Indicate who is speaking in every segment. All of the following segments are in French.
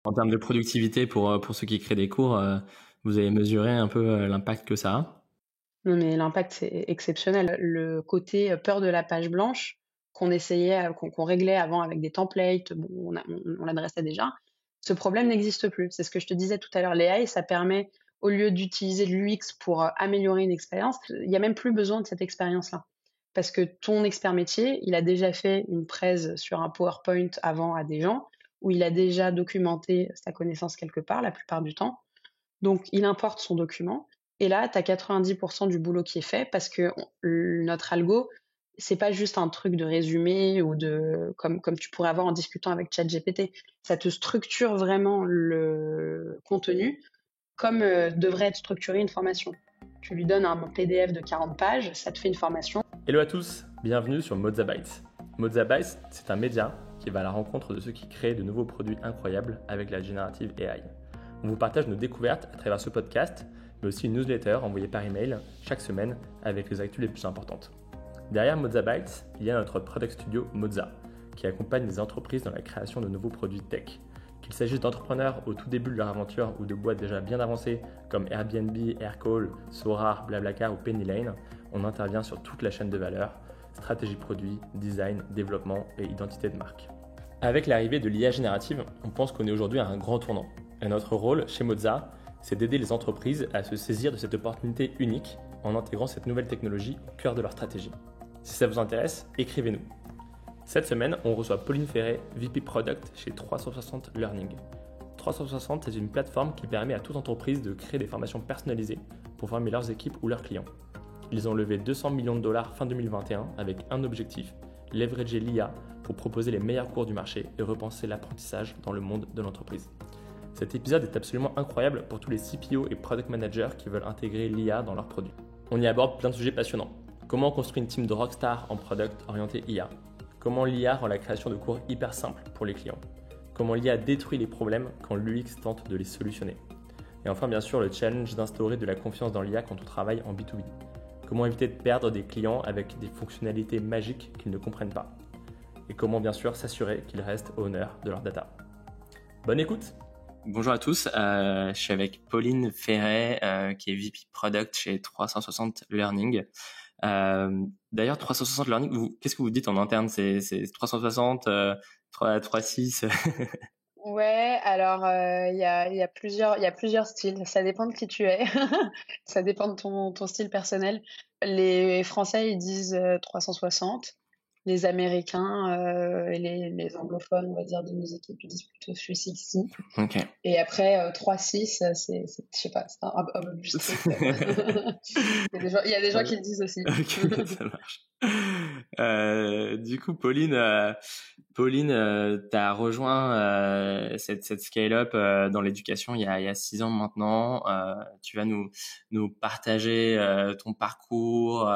Speaker 1: En termes de productivité pour ceux qui créent des cours, vous avez mesuré un peu l'impact que ça a?
Speaker 2: Non, mais l'impact, c'est exceptionnel. Le côté peur de la page blanche qu'on essayait, qu'on réglait avant avec des templates, bon, on l'adressait déjà. Ce problème n'existe plus. C'est ce que je te disais tout à l'heure. L'AI, ça permet, au lieu d'utiliser de l'UX pour améliorer une expérience, il n'y a même plus besoin de cette expérience-là. Parce que ton expert métier, il a déjà fait une presse sur un PowerPoint avant à des gens, où il a déjà documenté sa connaissance quelque part, la plupart du temps. Donc, il importe son document. Et là, tu as 90% du boulot qui est fait parce que notre algo, c'est pas juste un truc de résumé ou comme tu pourrais avoir en discutant avec ChatGPT. Ça te structure vraiment le contenu comme devrait être structurée une formation. Tu lui donnes un PDF de 40 pages, ça te fait une formation.
Speaker 1: Hello à tous, bienvenue sur Mozzabytes. Mozzabytes, c'est un média qui va à la rencontre de ceux qui créent de nouveaux produits incroyables avec la générative AI. On vous partage nos découvertes à travers ce podcast, mais aussi une newsletter envoyée par email chaque semaine avec les actus les plus importantes. Derrière Mozzabytes, il y a notre product studio Mozza, qui accompagne les entreprises dans la création de nouveaux produits tech. Qu'il s'agisse d'entrepreneurs au tout début de leur aventure ou de boîtes déjà bien avancées comme Airbnb, Aircall, Sorar, Blablacar ou Pennylane, on intervient sur toute la chaîne de valeur, stratégie produit, design, développement et identité de marque. Avec l'arrivée de l'IA générative, on pense qu'on est aujourd'hui à un grand tournant. Et notre rôle chez Mozza, c'est d'aider les entreprises à se saisir de cette opportunité unique en intégrant cette nouvelle technologie au cœur de leur stratégie. Si ça vous intéresse, écrivez-nous. Cette semaine, on reçoit Pauline Ferret, VP Product chez 360 Learning. 360 est une plateforme qui permet à toute entreprise de créer des formations personnalisées pour former leurs équipes ou leurs clients. Ils ont levé 200 millions de dollars fin 2021 avec un objectif, leverager l'IA pour proposer les meilleurs cours du marché et repenser l'apprentissage dans le monde de l'entreprise. Cet épisode est absolument incroyable pour tous les CPO et Product Managers qui veulent intégrer l'IA dans leurs produits. On y aborde plein de sujets passionnants. Comment construire une team de rockstar en product orienté IA? Comment l'IA rend la création de cours hyper simple pour les clients? Comment l'IA détruit les problèmes quand l'UX tente de les solutionner? Et enfin, bien sûr, le challenge d'instaurer de la confiance dans l'IA quand on travaille en B2B. Comment éviter de perdre des clients avec des fonctionnalités magiques qu'ils ne comprennent pas? Et comment, bien sûr, s'assurer qu'ils restent honneurs de leur data? Bonne écoute! Bonjour à tous, je suis avec Pauline Ferret, qui est VP Product chez 360 Learning. D'ailleurs, 360 Learning, qu'est-ce que vous dites en interne? C'est 360, 336?
Speaker 2: Ouais, alors il y a plusieurs styles. Ça dépend de qui tu es. Ça dépend de ton style personnel. Les Français, ils disent 360. Les Américains et les anglophones, on va dire, de nos équipes, ils disent plutôt 360.
Speaker 1: Ok.
Speaker 2: Et après, 3-6, je sais pas, c'est un peu plus strict. Il y a des gens qui le disent aussi.
Speaker 1: Ok, ça marche. Du coup, Pauline, t'as rejoint cette scale-up dans l'éducation il y a 6 ans maintenant. Tu vas nous partager ton parcours,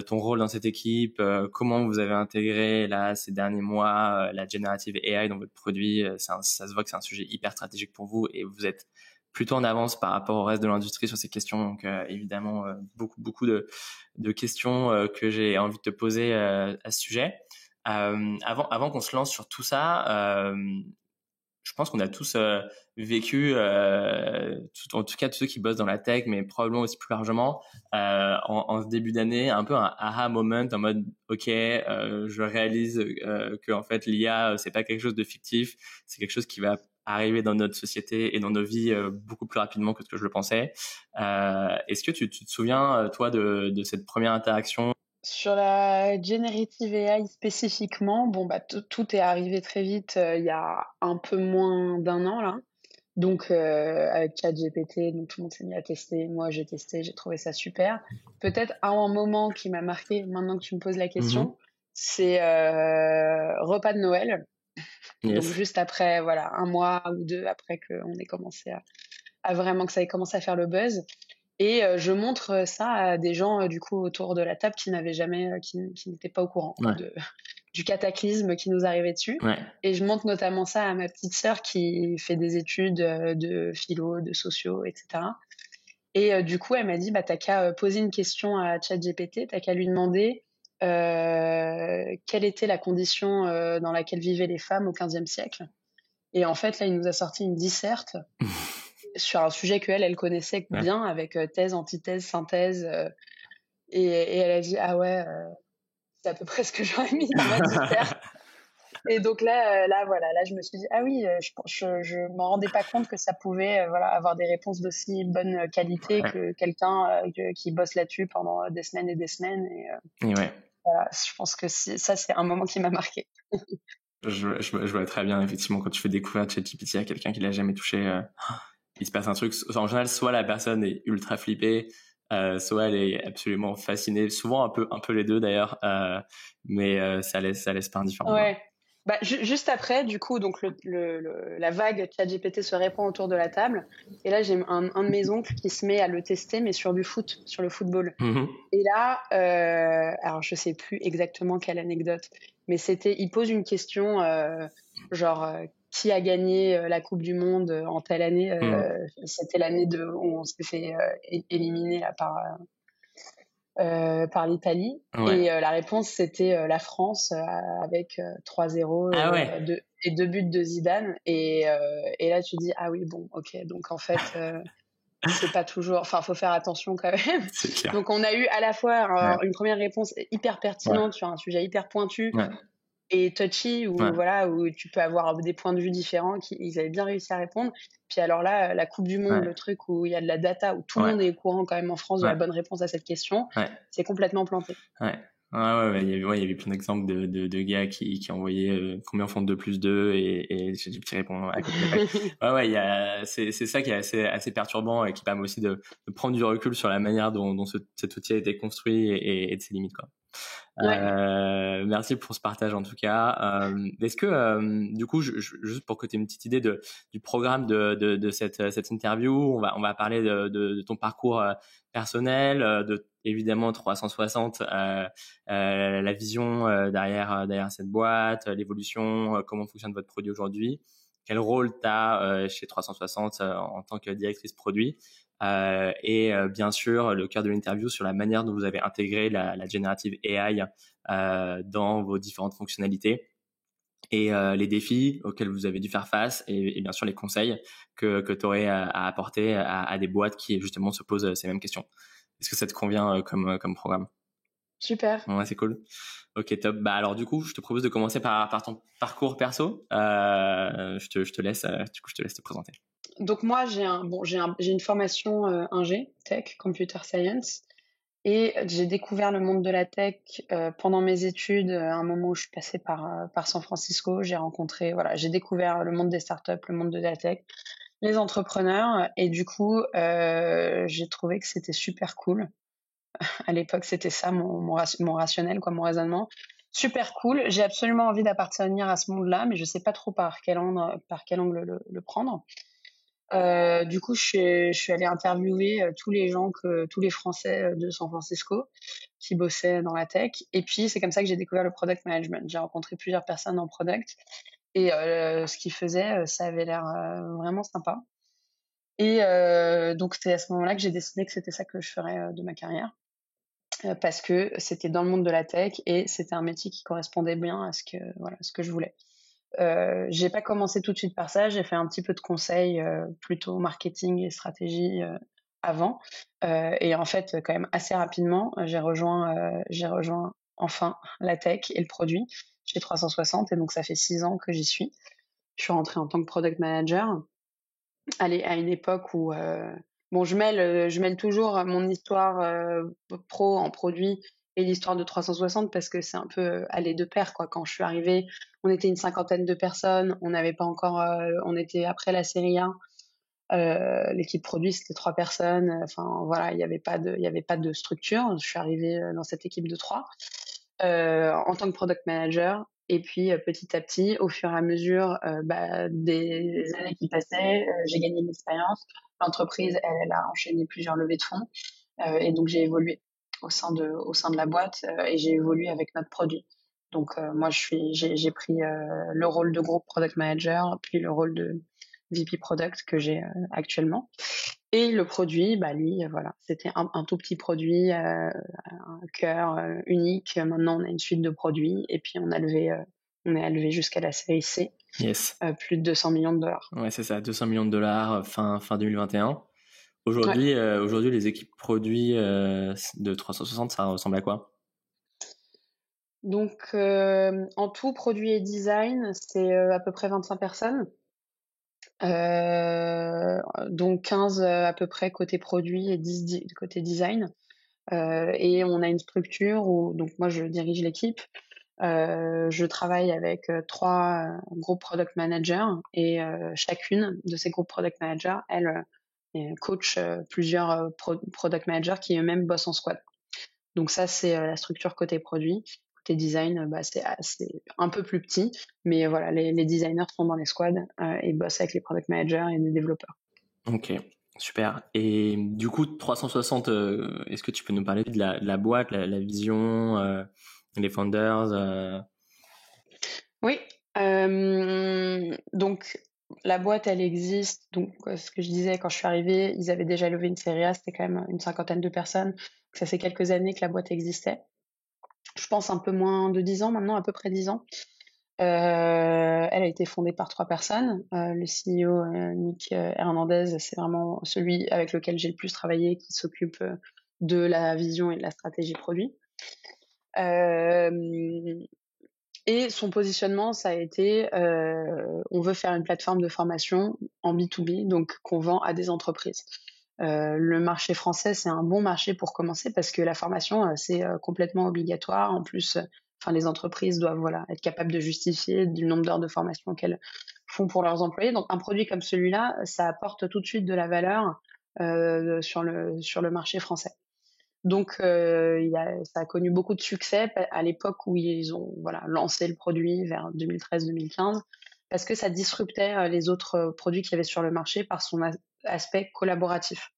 Speaker 1: ton rôle dans cette équipe, comment vous avez intégré là ces derniers mois la generative AI dans votre produit. Ça se voit que c'est un sujet hyper stratégique pour vous et vous êtes plutôt en avance par rapport au reste de l'industrie sur ces questions. Donc évidemment beaucoup de questions que j'ai envie de te poser à ce sujet. Avant qu'on se lance sur tout ça, je pense qu'on a tous vécu, en tout cas tous ceux qui bossent dans la tech, mais probablement aussi plus largement, en ce début d'année, un peu un aha moment en mode ok, je réalise que en fait l'IA c'est pas quelque chose de fictif, c'est quelque chose qui va arriver dans notre société et dans nos vies beaucoup plus rapidement que ce que je le pensais. Est-ce que tu te souviens toi de cette première interaction?
Speaker 2: Sur la generative AI spécifiquement, bon bah tout est arrivé très vite il y a un peu moins d'un an là. Donc avec ChatGPT, donc tout le monde s'est mis à tester. Moi j'ai testé, j'ai trouvé ça super. Peut-être un moment qui m'a marqué, maintenant que tu me poses la
Speaker 1: Mhm.
Speaker 2: question, c'est repas de Noël. Donc
Speaker 1: Yes.
Speaker 2: juste après, voilà, un mois ou deux après qu'on ait commencé à vraiment que ça ait commencé à faire le buzz. Et je montre ça à des gens du coup autour de la table qui n'avaient jamais, qui n'étaient pas au courant
Speaker 1: Ouais.
Speaker 2: du cataclysme qui nous arrivait dessus.
Speaker 1: Ouais.
Speaker 2: Et je montre notamment ça à ma petite sœur qui fait des études de philo, de sociaux, etc. Et du coup, elle m'a dit, bah t'as qu'à poser une question à ChatGPT, t'as qu'à lui demander quelle était la condition dans laquelle vivaient les femmes au XVe siècle. Et en fait, là, il nous a sorti une disserte sur un sujet elle connaissait
Speaker 1: Ouais.
Speaker 2: bien, avec thèse, antithèse, synthèse. Et elle a dit, ah ouais, c'est à peu près ce que j'aurais mis dans ma disserte. Et donc là, voilà, là, je me suis dit, ah oui, je m'en rendais pas compte que ça pouvait, voilà, avoir des réponses d'aussi bonne qualité
Speaker 1: Ouais.
Speaker 2: que quelqu'un qui bosse là-dessus pendant des semaines et des semaines.
Speaker 1: Et ouais.
Speaker 2: Voilà, je pense que ça, c'est un moment qui m'a marqué.
Speaker 1: Je vois très bien, effectivement, quand tu fais découvrir ChatGPT à quelqu'un qui l'a jamais touché, il se passe un truc. En général, soit la personne est ultra flippée, soit elle est absolument fascinée. Souvent un peu les deux d'ailleurs, mais ça laisse pas indifférent.
Speaker 2: Ouais. Bah, juste après, du coup, donc la vague ChatGPT se répand autour de la table. Et là, j'ai un de mes oncles qui se met à le tester, mais sur du foot, sur le football.
Speaker 1: Mhm.
Speaker 2: Et là, alors je sais plus exactement quelle anecdote, mais il pose une question, genre, qui a gagné la Coupe du Monde en telle année.
Speaker 1: Mhm.
Speaker 2: C'était l'année où on s'est fait éliminer là, par l'Italie.
Speaker 1: Ouais.
Speaker 2: Et la réponse, c'était la France, avec 3-0
Speaker 1: Ah
Speaker 2: et,
Speaker 1: ouais,
Speaker 2: et 2 buts de Zidane. Et là, tu dis, ah oui, bon, ok, donc en fait, c'est pas toujours, enfin, faut faire attention quand même.
Speaker 1: c'est clair.
Speaker 2: Donc, on a eu à la fois
Speaker 1: Ouais.
Speaker 2: une première réponse hyper
Speaker 1: Ouais.
Speaker 2: pertinente sur un sujet hyper pointu
Speaker 1: Ouais.
Speaker 2: et touchy,
Speaker 1: Ouais.
Speaker 2: où tu peux avoir des points de vue différents, ils avaient bien réussi à répondre. Puis alors là, la Coupe du Monde,
Speaker 1: Ouais.
Speaker 2: le truc où il y a de la data, où tout le
Speaker 1: Ouais.
Speaker 2: monde est au courant quand même en France de
Speaker 1: Ouais.
Speaker 2: la bonne réponse à cette question,
Speaker 1: Ouais.
Speaker 2: c'est complètement planté.
Speaker 1: Ouais. Ouais, il y avait plein d'exemples de gars qui envoyaient combien font 2 plus 2 et j'ai petit répond à côté de la plaque. C'est ça qui est assez perturbant et qui permet aussi de prendre du recul sur la manière dont cet outil a été construit et de ses limites, quoi.
Speaker 2: Ouais.
Speaker 1: Merci pour ce partage en tout cas. Est-ce que du coup, juste pour que tu aies une petite idée du programme de cette interview, on va parler de ton parcours personnel, de évidemment 360, la vision derrière cette boîte, l'évolution, comment fonctionne votre produit aujourd'hui, quel rôle tu as chez 360 en tant que directrice produit. Et bien sûr le cœur de l'interview sur la manière dont vous avez intégré la generative AI dans vos différentes fonctionnalités et les défis auxquels vous avez dû faire face et bien sûr les conseils que tu aurais à apporter à des boîtes qui justement se posent ces mêmes questions. Est-ce que ça te convient comme programme?
Speaker 2: Super.
Speaker 1: Ouais, c'est cool. Ok, top. Bah alors du coup, je te propose de commencer par ton parcours perso. Je te laisse, du coup, je te laisse te présenter.
Speaker 2: Donc moi, j'ai une formation ingé, tech, computer science, et j'ai découvert le monde de la tech pendant mes études, à un moment où je suis passée par San Francisco. Voilà, j'ai découvert le monde des startups, le monde de la tech, les entrepreneurs, et du coup, j'ai trouvé que c'était super cool. À l'époque, c'était ça mon rationnel, quoi, mon raisonnement. Super cool. J'ai absolument envie d'appartenir à ce monde-là, mais je sais pas trop par quel angle le prendre. Du coup, je suis allée interviewer tous les Français de San Francisco qui bossaient dans la tech. Et puis, c'est comme ça que j'ai découvert le product management. J'ai rencontré plusieurs personnes en product et ce qu'ils faisaient, ça avait l'air vraiment sympa. Et donc, c'est à ce moment-là que j'ai décidé que c'était ça que je ferais de ma carrière. Parce que c'était dans le monde de la tech et c'était un métier qui correspondait bien à ce que je voulais. J'ai pas commencé tout de suite par ça, j'ai fait un petit peu de conseil, plutôt marketing et stratégie, avant. Et en fait, quand même assez rapidement, j'ai rejoint enfin la tech et le produit chez 360, et donc ça fait 6 ans que j'y suis. Je suis rentrée en tant que product manager à une époque où bon, je mêle toujours mon histoire pro en produit et l'histoire de 360 parce que c'est un peu aller de pair, quoi. Quand je suis arrivée, on était une cinquantaine de personnes, on n'avait pas encore, on était après la série A. L'équipe produit, c'était 3 personnes. Enfin voilà, il y avait pas de structure. Je suis arrivée dans cette équipe de 3 en tant que product manager. Et puis petit à petit, au fur et à mesure des années qui passaient, j'ai gagné de l'expérience. L'entreprise, elle a enchaîné plusieurs levées de fonds, et donc j'ai évolué au sein de la boîte, et j'ai évolué avec notre produit. Donc moi, j'ai pris le rôle de groupe product manager, puis le rôle de VP product que j'ai actuellement. Et le produit, bah lui, voilà, c'était un tout petit produit, un cœur unique. Maintenant, on a une suite de produits et puis on a levé On est levé jusqu'à la série C,
Speaker 1: Yes.
Speaker 2: plus de 200 millions de dollars.
Speaker 1: Ouais, c'est ça, 200 millions de dollars fin 2021.
Speaker 2: Ouais.
Speaker 1: Aujourd'hui, les équipes produits de 360, ça ressemble à quoi?
Speaker 2: Donc, en tout, produit et design, c'est à peu près 25 personnes. Donc 15 à peu près côté produit et 10 côté design. Et on a une structure où, donc moi je dirige l'équipe. Je travaille avec 3 group product managers et chacune de ces group product managers, elle coach plusieurs product managers qui eux-mêmes bossent en squad. Donc ça, c'est la structure côté produit. Côté design, bah, c'est un peu plus petit, mais voilà, les designers sont dans les squads et bossent avec les product managers et les développeurs.
Speaker 1: Ok, super. Et du coup, 360, est-ce que tu peux nous parler de la boîte, la vision, les founders
Speaker 2: Oui, donc la boîte, elle existe. Donc, ce que je disais, quand je suis arrivée, ils avaient déjà levé une série A, c'était quand même une cinquantaine de personnes. Donc, ça fait quelques années que la boîte existait. Je pense un peu moins de 10 ans maintenant, à peu près 10 ans. Elle a été fondée par 3 personnes. Le CEO, Nick Hernandez, c'est vraiment celui avec lequel j'ai le plus travaillé, qui s'occupe de la vision et de la stratégie produit. Et son positionnement, ça a été, on veut faire une plateforme de formation en B2B, donc qu'on vend à des entreprises. Le marché français, c'est un bon marché pour commencer parce que la formation, c'est complètement obligatoire. En plus, enfin, les entreprises doivent voilà, être capables de justifier du nombre d'heures de formation qu'elles font pour leurs employés. Donc, un produit comme celui-là, ça apporte tout de suite de la valeur sur le marché français. Donc, ça a connu beaucoup de succès à l'époque où ils ont voilà, lancé le produit vers 2013-2015, parce que ça disruptait les autres produits qu'il y avait sur le marché par son aspect collaboratif.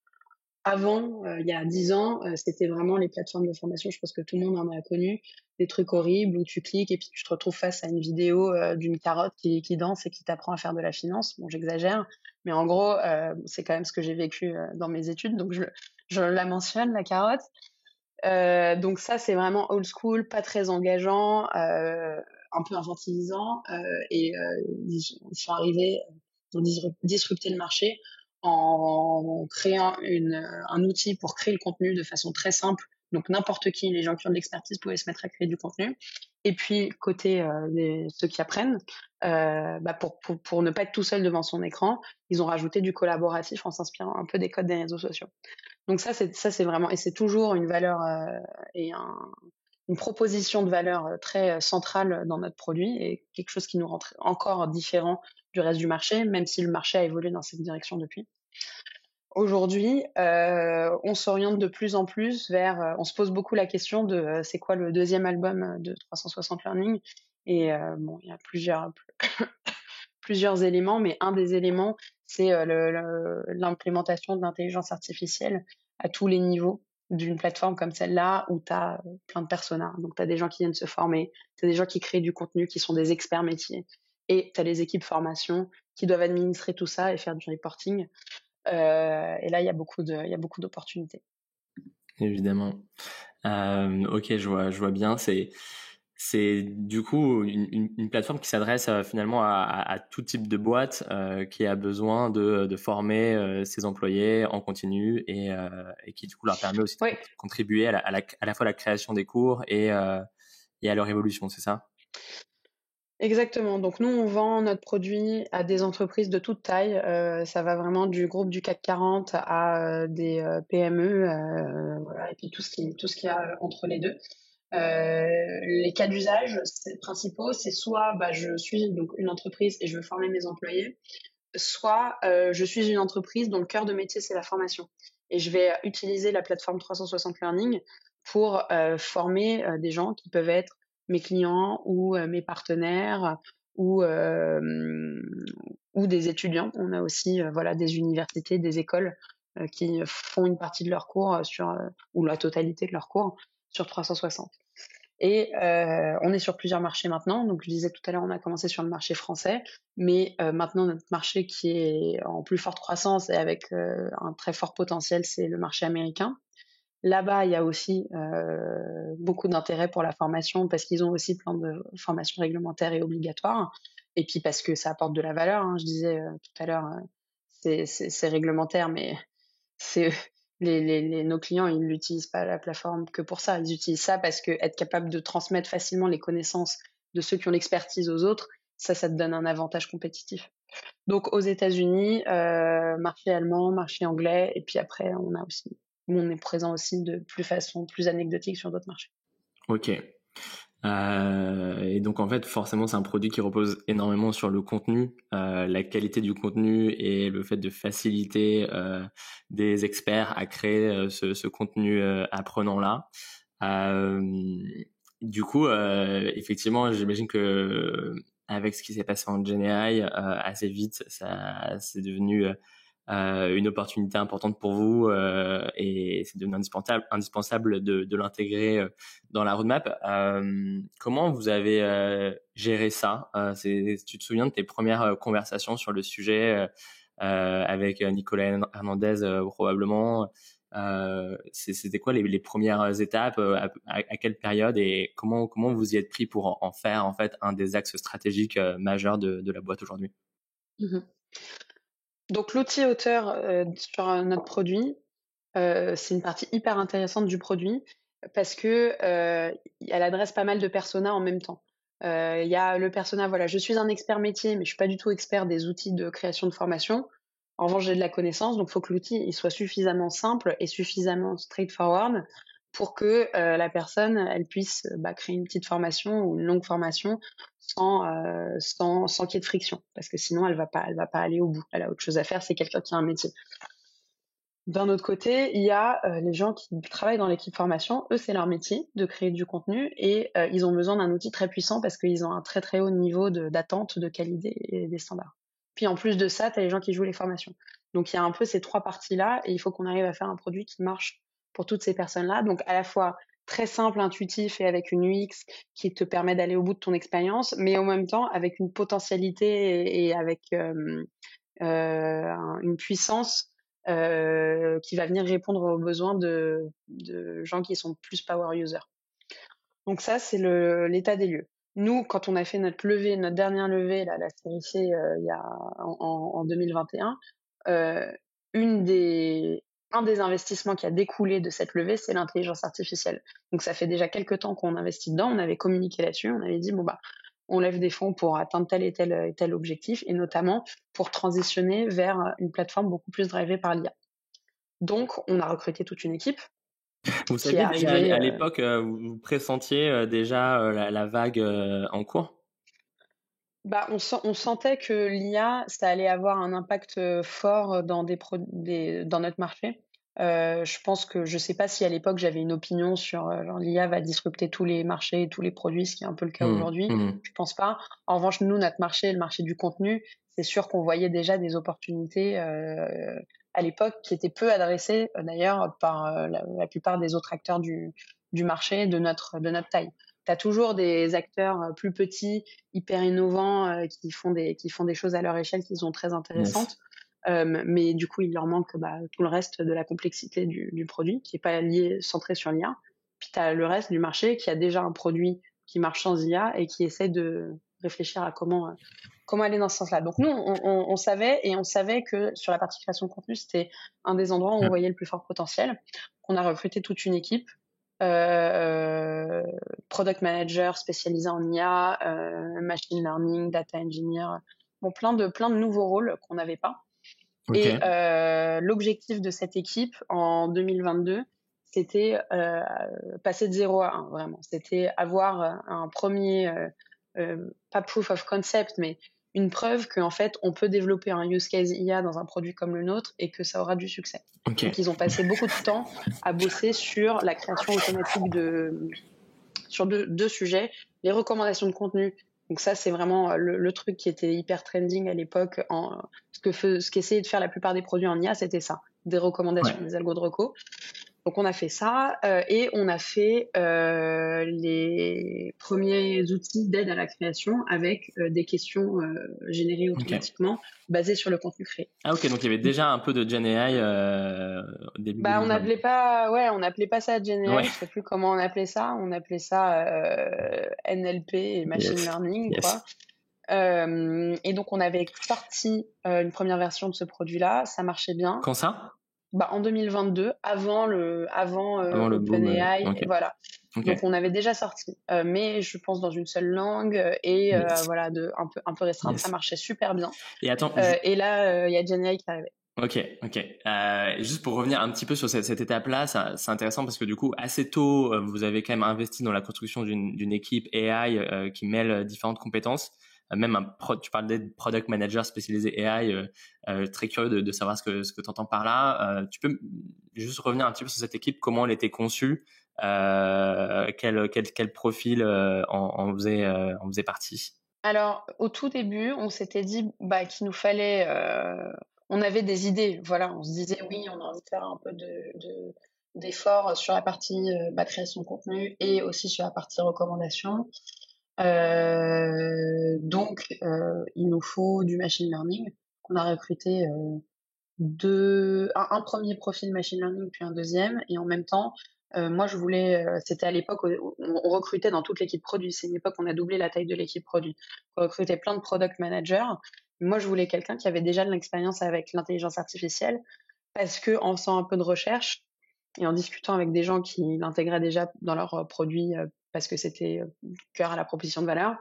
Speaker 2: Avant, il y a 10 ans, c'était vraiment les plateformes de formation, je pense que tout le monde en a connu, des trucs horribles où tu cliques et puis tu te retrouves face à une vidéo d'une carotte qui danse et qui t'apprend à faire de la finance. Bon, j'exagère, mais en gros, c'est quand même ce que j'ai vécu dans mes études, donc je la mentionne, la carotte. Donc ça, c'est vraiment old school, pas très engageant, un peu infantilisant. Et ils sont arrivés pour disrupter le marché en créant un outil pour créer le contenu de façon très simple. Donc n'importe qui, les gens qui ont de l'expertise pouvaient se mettre à créer du contenu. Et puis côté ceux qui apprennent, bah pour ne pas être tout seul devant son écran, ils ont rajouté du collaboratif en s'inspirant un peu des codes des réseaux sociaux. Donc ça c'est vraiment et c'est toujours une valeur et une proposition de valeur très centrale dans notre produit et quelque chose qui nous rend encore différent du reste du marché, même si le marché a évolué dans cette direction depuis. Aujourd'hui, on s'oriente de plus en plus vers, on se pose beaucoup la question de c'est quoi le deuxième album de 360 Learning et bon, il y a plusieurs éléments, mais un des éléments, c'est l'implémentation de l'intelligence artificielle à tous les niveaux d'une plateforme comme celle-là où tu as plein de personas. Donc, tu as des gens qui viennent se former, tu as des gens qui créent du contenu, qui sont des experts métiers, et tu as les équipes formation qui doivent administrer tout ça et faire du reporting. Et là, il y a beaucoup d'opportunités.
Speaker 1: Évidemment. Ok, je vois bien. C'est du coup une plateforme qui s'adresse finalement à tout type de boîte qui a besoin de former ses employés en continu et qui du coup leur permet aussi de
Speaker 2: Oui,
Speaker 1: contribuer à la fois à la création des cours et à leur évolution, c'est ça?
Speaker 2: exactement. Donc nous, on vend notre produit à des entreprises de toute taille. Ça va vraiment du groupe du CAC 40 à des PME, voilà, et puis tout ce qu'il y a entre les deux. Les cas d'usage principaux, c'est soit bah, je suis donc une entreprise et je veux former mes employés, soit je suis une entreprise dont le cœur de métier c'est la formation et je vais utiliser la plateforme 360 Learning pour former des gens qui peuvent être mes clients ou mes partenaires ou euh, ou des étudiants. On a aussi voilà des universités, des écoles qui font une partie de leurs cours ou la totalité de leurs cours sur 360. Et on est sur plusieurs marchés maintenant. Donc, je disais tout à l'heure, on a commencé sur le marché français, mais maintenant, notre marché qui est en plus forte croissance et avec un très fort potentiel, c'est le marché américain. Là-bas, il y a aussi beaucoup d'intérêt pour la formation parce qu'ils ont aussi plein de formations réglementaires et obligatoires. Et puis parce que ça apporte de la valeur. Hein. Je disais tout à l'heure, c'est réglementaire, mais c'est nos clients, ils n'utilisent pas la plateforme que pour ça. Ils utilisent ça parce que être capable de transmettre facilement les connaissances de ceux qui ont l'expertise aux autres, ça te donne un avantage compétitif. Donc aux États-Unis, marché allemand, marché anglais, et puis après on est présent aussi de façon plus anecdotique sur d'autres marchés.
Speaker 1: Ok. Et donc en fait, forcément, c'est un produit qui repose énormément sur le contenu, la qualité du contenu et le fait de faciliter des experts à créer ce contenu apprenant-là. Du coup, effectivement, j'imagine que avec ce qui s'est passé en GenAI, assez vite, ça c'est devenu une opportunité importante pour vous et c'est devenu indispensable de l'intégrer dans la roadmap. Comment vous avez géré ça tu te souviens de tes premières conversations sur le sujet avec Nicolas Hernandez probablement c'était quoi les premières étapes à quelle période et comment vous y êtes pris pour en faire en fait un des axes stratégiques majeurs de la boîte aujourd'hui?
Speaker 2: Mmh. Donc l'outil auteur sur notre produit, c'est une partie hyper intéressante du produit parce que elle adresse pas mal de personas en même temps. Il y a le persona, voilà, je suis un expert métier, mais je suis pas du tout expert des outils de création de formation. En revanche, j'ai de la connaissance, donc il faut que l'outil il soit suffisamment simple et suffisamment straightforward pour que la personne elle puisse créer une petite formation ou une longue formation sans qu'il y ait de friction, parce que sinon elle va pas aller au bout. Elle a autre chose à faire, c'est quelqu'un qui a un métier. D'un autre côté, il y a les gens qui travaillent dans l'équipe formation. Eux, c'est leur métier de créer du contenu et ils ont besoin d'un outil très puissant parce qu'ils ont un très très haut niveau d'attente, de qualité et des standards. Puis en plus de ça, tu as les gens qui jouent les formations. Donc il y a un peu ces trois parties-là et il faut qu'on arrive à faire un produit qui marche pour toutes ces personnes-là. Donc à la fois très simple, intuitif et avec une UX qui te permet d'aller au bout de ton expérience, mais en même temps avec une potentialité et avec une puissance qui va venir répondre aux besoins de gens qui sont plus power users. Donc ça, c'est l'état des lieux. Nous, quand on a fait notre dernière levée, la série C, il y a en 2021, un des investissements qui a découlé de cette levée, c'est l'intelligence artificielle. Donc ça fait déjà quelques temps qu'on investit dedans, on avait communiqué là-dessus, on avait dit on lève des fonds pour atteindre tel et tel objectif, et notamment pour transitionner vers une plateforme beaucoup plus drivée par l'IA. Donc, on a recruté toute une équipe.
Speaker 1: Vous saviez déjà à l'époque, vous pressentiez déjà la vague en cours?
Speaker 2: On sentait que l'IA, ça allait avoir un impact fort dans dans notre marché. Je pense que je sais pas si à l'époque j'avais une opinion sur genre l'IA va disrupter tous les marchés, tous les produits, ce qui est un peu le cas aujourd'hui. Je pense pas. En revanche, nous, notre marché, le marché du contenu, c'est sûr qu'on voyait déjà des opportunités à l'époque qui étaient peu adressées d'ailleurs par la plupart des autres acteurs du marché de notre taille. Tu as toujours des acteurs plus petits, hyper innovants, qui font des choses à leur échelle qui sont très intéressantes. Yes. Mais du coup, il leur manque tout le reste de la complexité du produit qui n'est pas centré sur l'IA. Puis tu as le reste du marché qui a déjà un produit qui marche sans IA et qui essaie de réfléchir à comment aller dans ce sens-là. Donc nous, on savait que sur la partie création de contenu, c'était un des endroits où on voyait le plus fort potentiel. On a recruté toute une équipe. Product manager spécialisé en IA, machine learning, data engineer, plein de nouveaux rôles qu'on n'avait pas. Okay. Et l'objectif de cette équipe en 2022, c'était passer de 0 à 1, vraiment. C'était avoir un premier, pas proof of concept, mais une preuve qu'en fait, on peut développer un use case IA dans un produit comme le nôtre et que ça aura du succès. Okay. Donc, ils ont passé beaucoup de temps à bosser sur la création automatique sur deux sujets, les recommandations de contenu. Donc ça, c'est vraiment le truc qui était hyper trending à l'époque. Ce qu'essayaient de faire la plupart des produits en IA, c'était ça, des recommandations, des algos de reco. Donc on a fait ça et on a fait les premiers outils d'aide à la création avec des questions générées
Speaker 1: Ok.
Speaker 2: automatiquement basées sur le contenu créé.
Speaker 1: Ah ok, donc il y avait déjà un peu de Gen AI au début
Speaker 2: Bah
Speaker 1: 2020.
Speaker 2: on appelait pas ça
Speaker 1: Ouais,
Speaker 2: GenAI, je sais plus comment on appelait ça. On appelait ça NLP et machine
Speaker 1: yes,
Speaker 2: learning quoi.
Speaker 1: yes.
Speaker 2: Et donc on avait sorti une première version de ce produit-là, ça marchait bien.
Speaker 1: Quand ça?
Speaker 2: Bah, en 2022, avant
Speaker 1: Avant le boom.
Speaker 2: OpenAI,
Speaker 1: Ok,
Speaker 2: voilà.
Speaker 1: ok,
Speaker 2: Donc on avait déjà sorti, mais je pense dans une seule langue et
Speaker 1: yes,
Speaker 2: voilà un peu restreinte, ça
Speaker 1: yes.
Speaker 2: marchait super bien.
Speaker 1: Et attends,
Speaker 2: Et là, il y a GenAI qui arrivait.
Speaker 1: ok, ok. Juste pour revenir un petit peu sur cette étape-là, c'est intéressant parce que du coup, assez tôt, vous avez quand même investi dans la construction d'une équipe AI qui mêle différentes compétences. Même tu parles d'être product manager spécialisé AI, très curieux de savoir ce que tu entends par là. Tu peux juste revenir un petit peu sur cette équipe, comment elle était conçue, quel profil en faisait partie.
Speaker 2: Alors, au tout début, on s'était dit bah, qu'il nous fallait. On avait des idées, voilà. On se disait oui, on a envie de faire un peu d'efforts sur la partie création de contenu et aussi sur la partie recommandation. Donc, il nous faut du machine learning. On a recruté un premier profil machine learning, puis un deuxième. Et en même temps, moi, je voulais, c'était à l'époque où on recrutait dans toute l'équipe produit. C'est une époque où on a doublé la taille de l'équipe produit. On recrutait plein de product managers. Moi, je voulais quelqu'un qui avait déjà de l'expérience avec l'intelligence artificielle parce que en faisant un peu de recherche et en discutant avec des gens qui l'intégraient déjà dans leurs produits parce que c'était cœur à la proposition de valeur,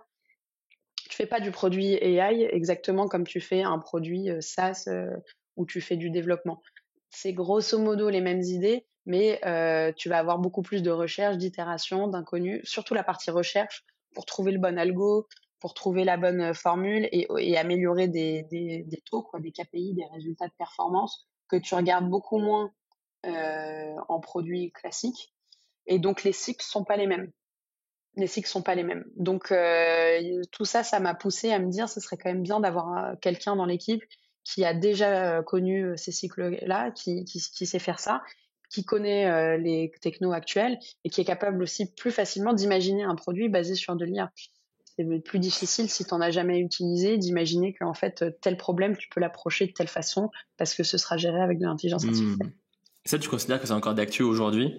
Speaker 2: tu fais pas du produit AI exactement comme tu fais un produit SaaS où tu fais du développement. C'est grosso modo les mêmes idées, mais tu vas avoir beaucoup plus de recherche, d'itération, d'inconnus, surtout la partie recherche pour trouver le bon algo, pour trouver la bonne formule et améliorer des taux, quoi, des KPI, des résultats de performance que tu regardes beaucoup moins en produit classique. Et donc les cycles sont pas les mêmes. Les cycles sont pas les mêmes. Donc tout ça, ça m'a poussé à me dire, ce serait quand même bien d'avoir quelqu'un dans l'équipe qui a déjà connu ces cycles-là, qui sait faire ça, qui connaît les technos actuels et qui est capable aussi plus facilement d'imaginer un produit basé sur de l'IA. C'est plus difficile si tu n'en as jamais utilisé d'imaginer qu'en fait tel problème tu peux l'approcher de telle façon parce que ce sera géré avec de l'intelligence artificielle.
Speaker 1: Ça, tu considères que c'est encore d'actu aujourd'hui?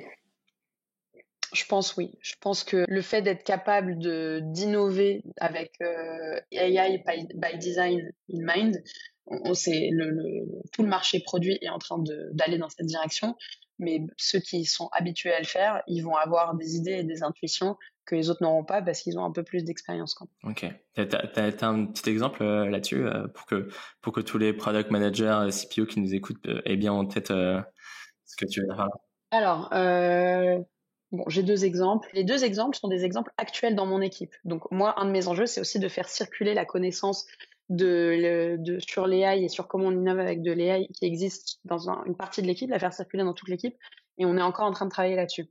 Speaker 2: Je pense oui. Je pense que le fait d'être capable d'innover avec AI by design in mind, tout le marché produit est en train d'aller dans cette direction, mais ceux qui sont habitués à le faire, ils vont avoir des idées et des intuitions que les autres n'auront pas parce qu'ils ont un peu plus d'expérience quand même.
Speaker 1: Ok. T'as un petit exemple là-dessus pour que tous les product managers, CPO qui nous écoutent aient bien en tête ce que tu veux dire.
Speaker 2: Alors, bon, j'ai deux exemples. Les deux exemples sont des exemples actuels dans mon équipe. Donc moi, un de mes enjeux, c'est aussi de faire circuler la connaissance sur l'AI et sur comment on innove avec de l'AI qui existe dans une partie de l'équipe, la faire circuler dans toute l'équipe. Et on est encore en train de travailler là-dessus.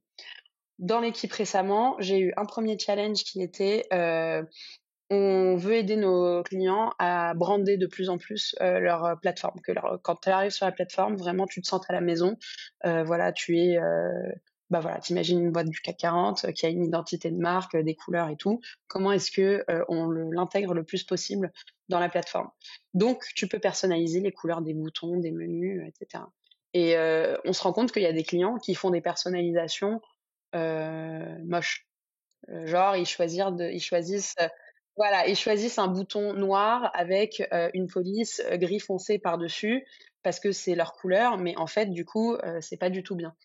Speaker 2: Dans l'équipe récemment, j'ai eu un premier challenge qui était on veut aider nos clients à brander de plus en plus leur plateforme. Quand tu arrives sur la plateforme, vraiment, tu te sens à la maison. Voilà, t'imagines une boîte du CAC 40 qui a une identité de marque, des couleurs et tout. Comment est-ce que on l'intègre le plus possible dans la plateforme? Donc, tu peux personnaliser les couleurs des boutons, des menus, etc. Et on se rend compte qu'il y a des clients qui font des personnalisations moches. Genre, ils choisissent un bouton noir avec une police gris foncé par-dessus parce que c'est leur couleur, mais en fait, du coup, c'est pas du tout bien.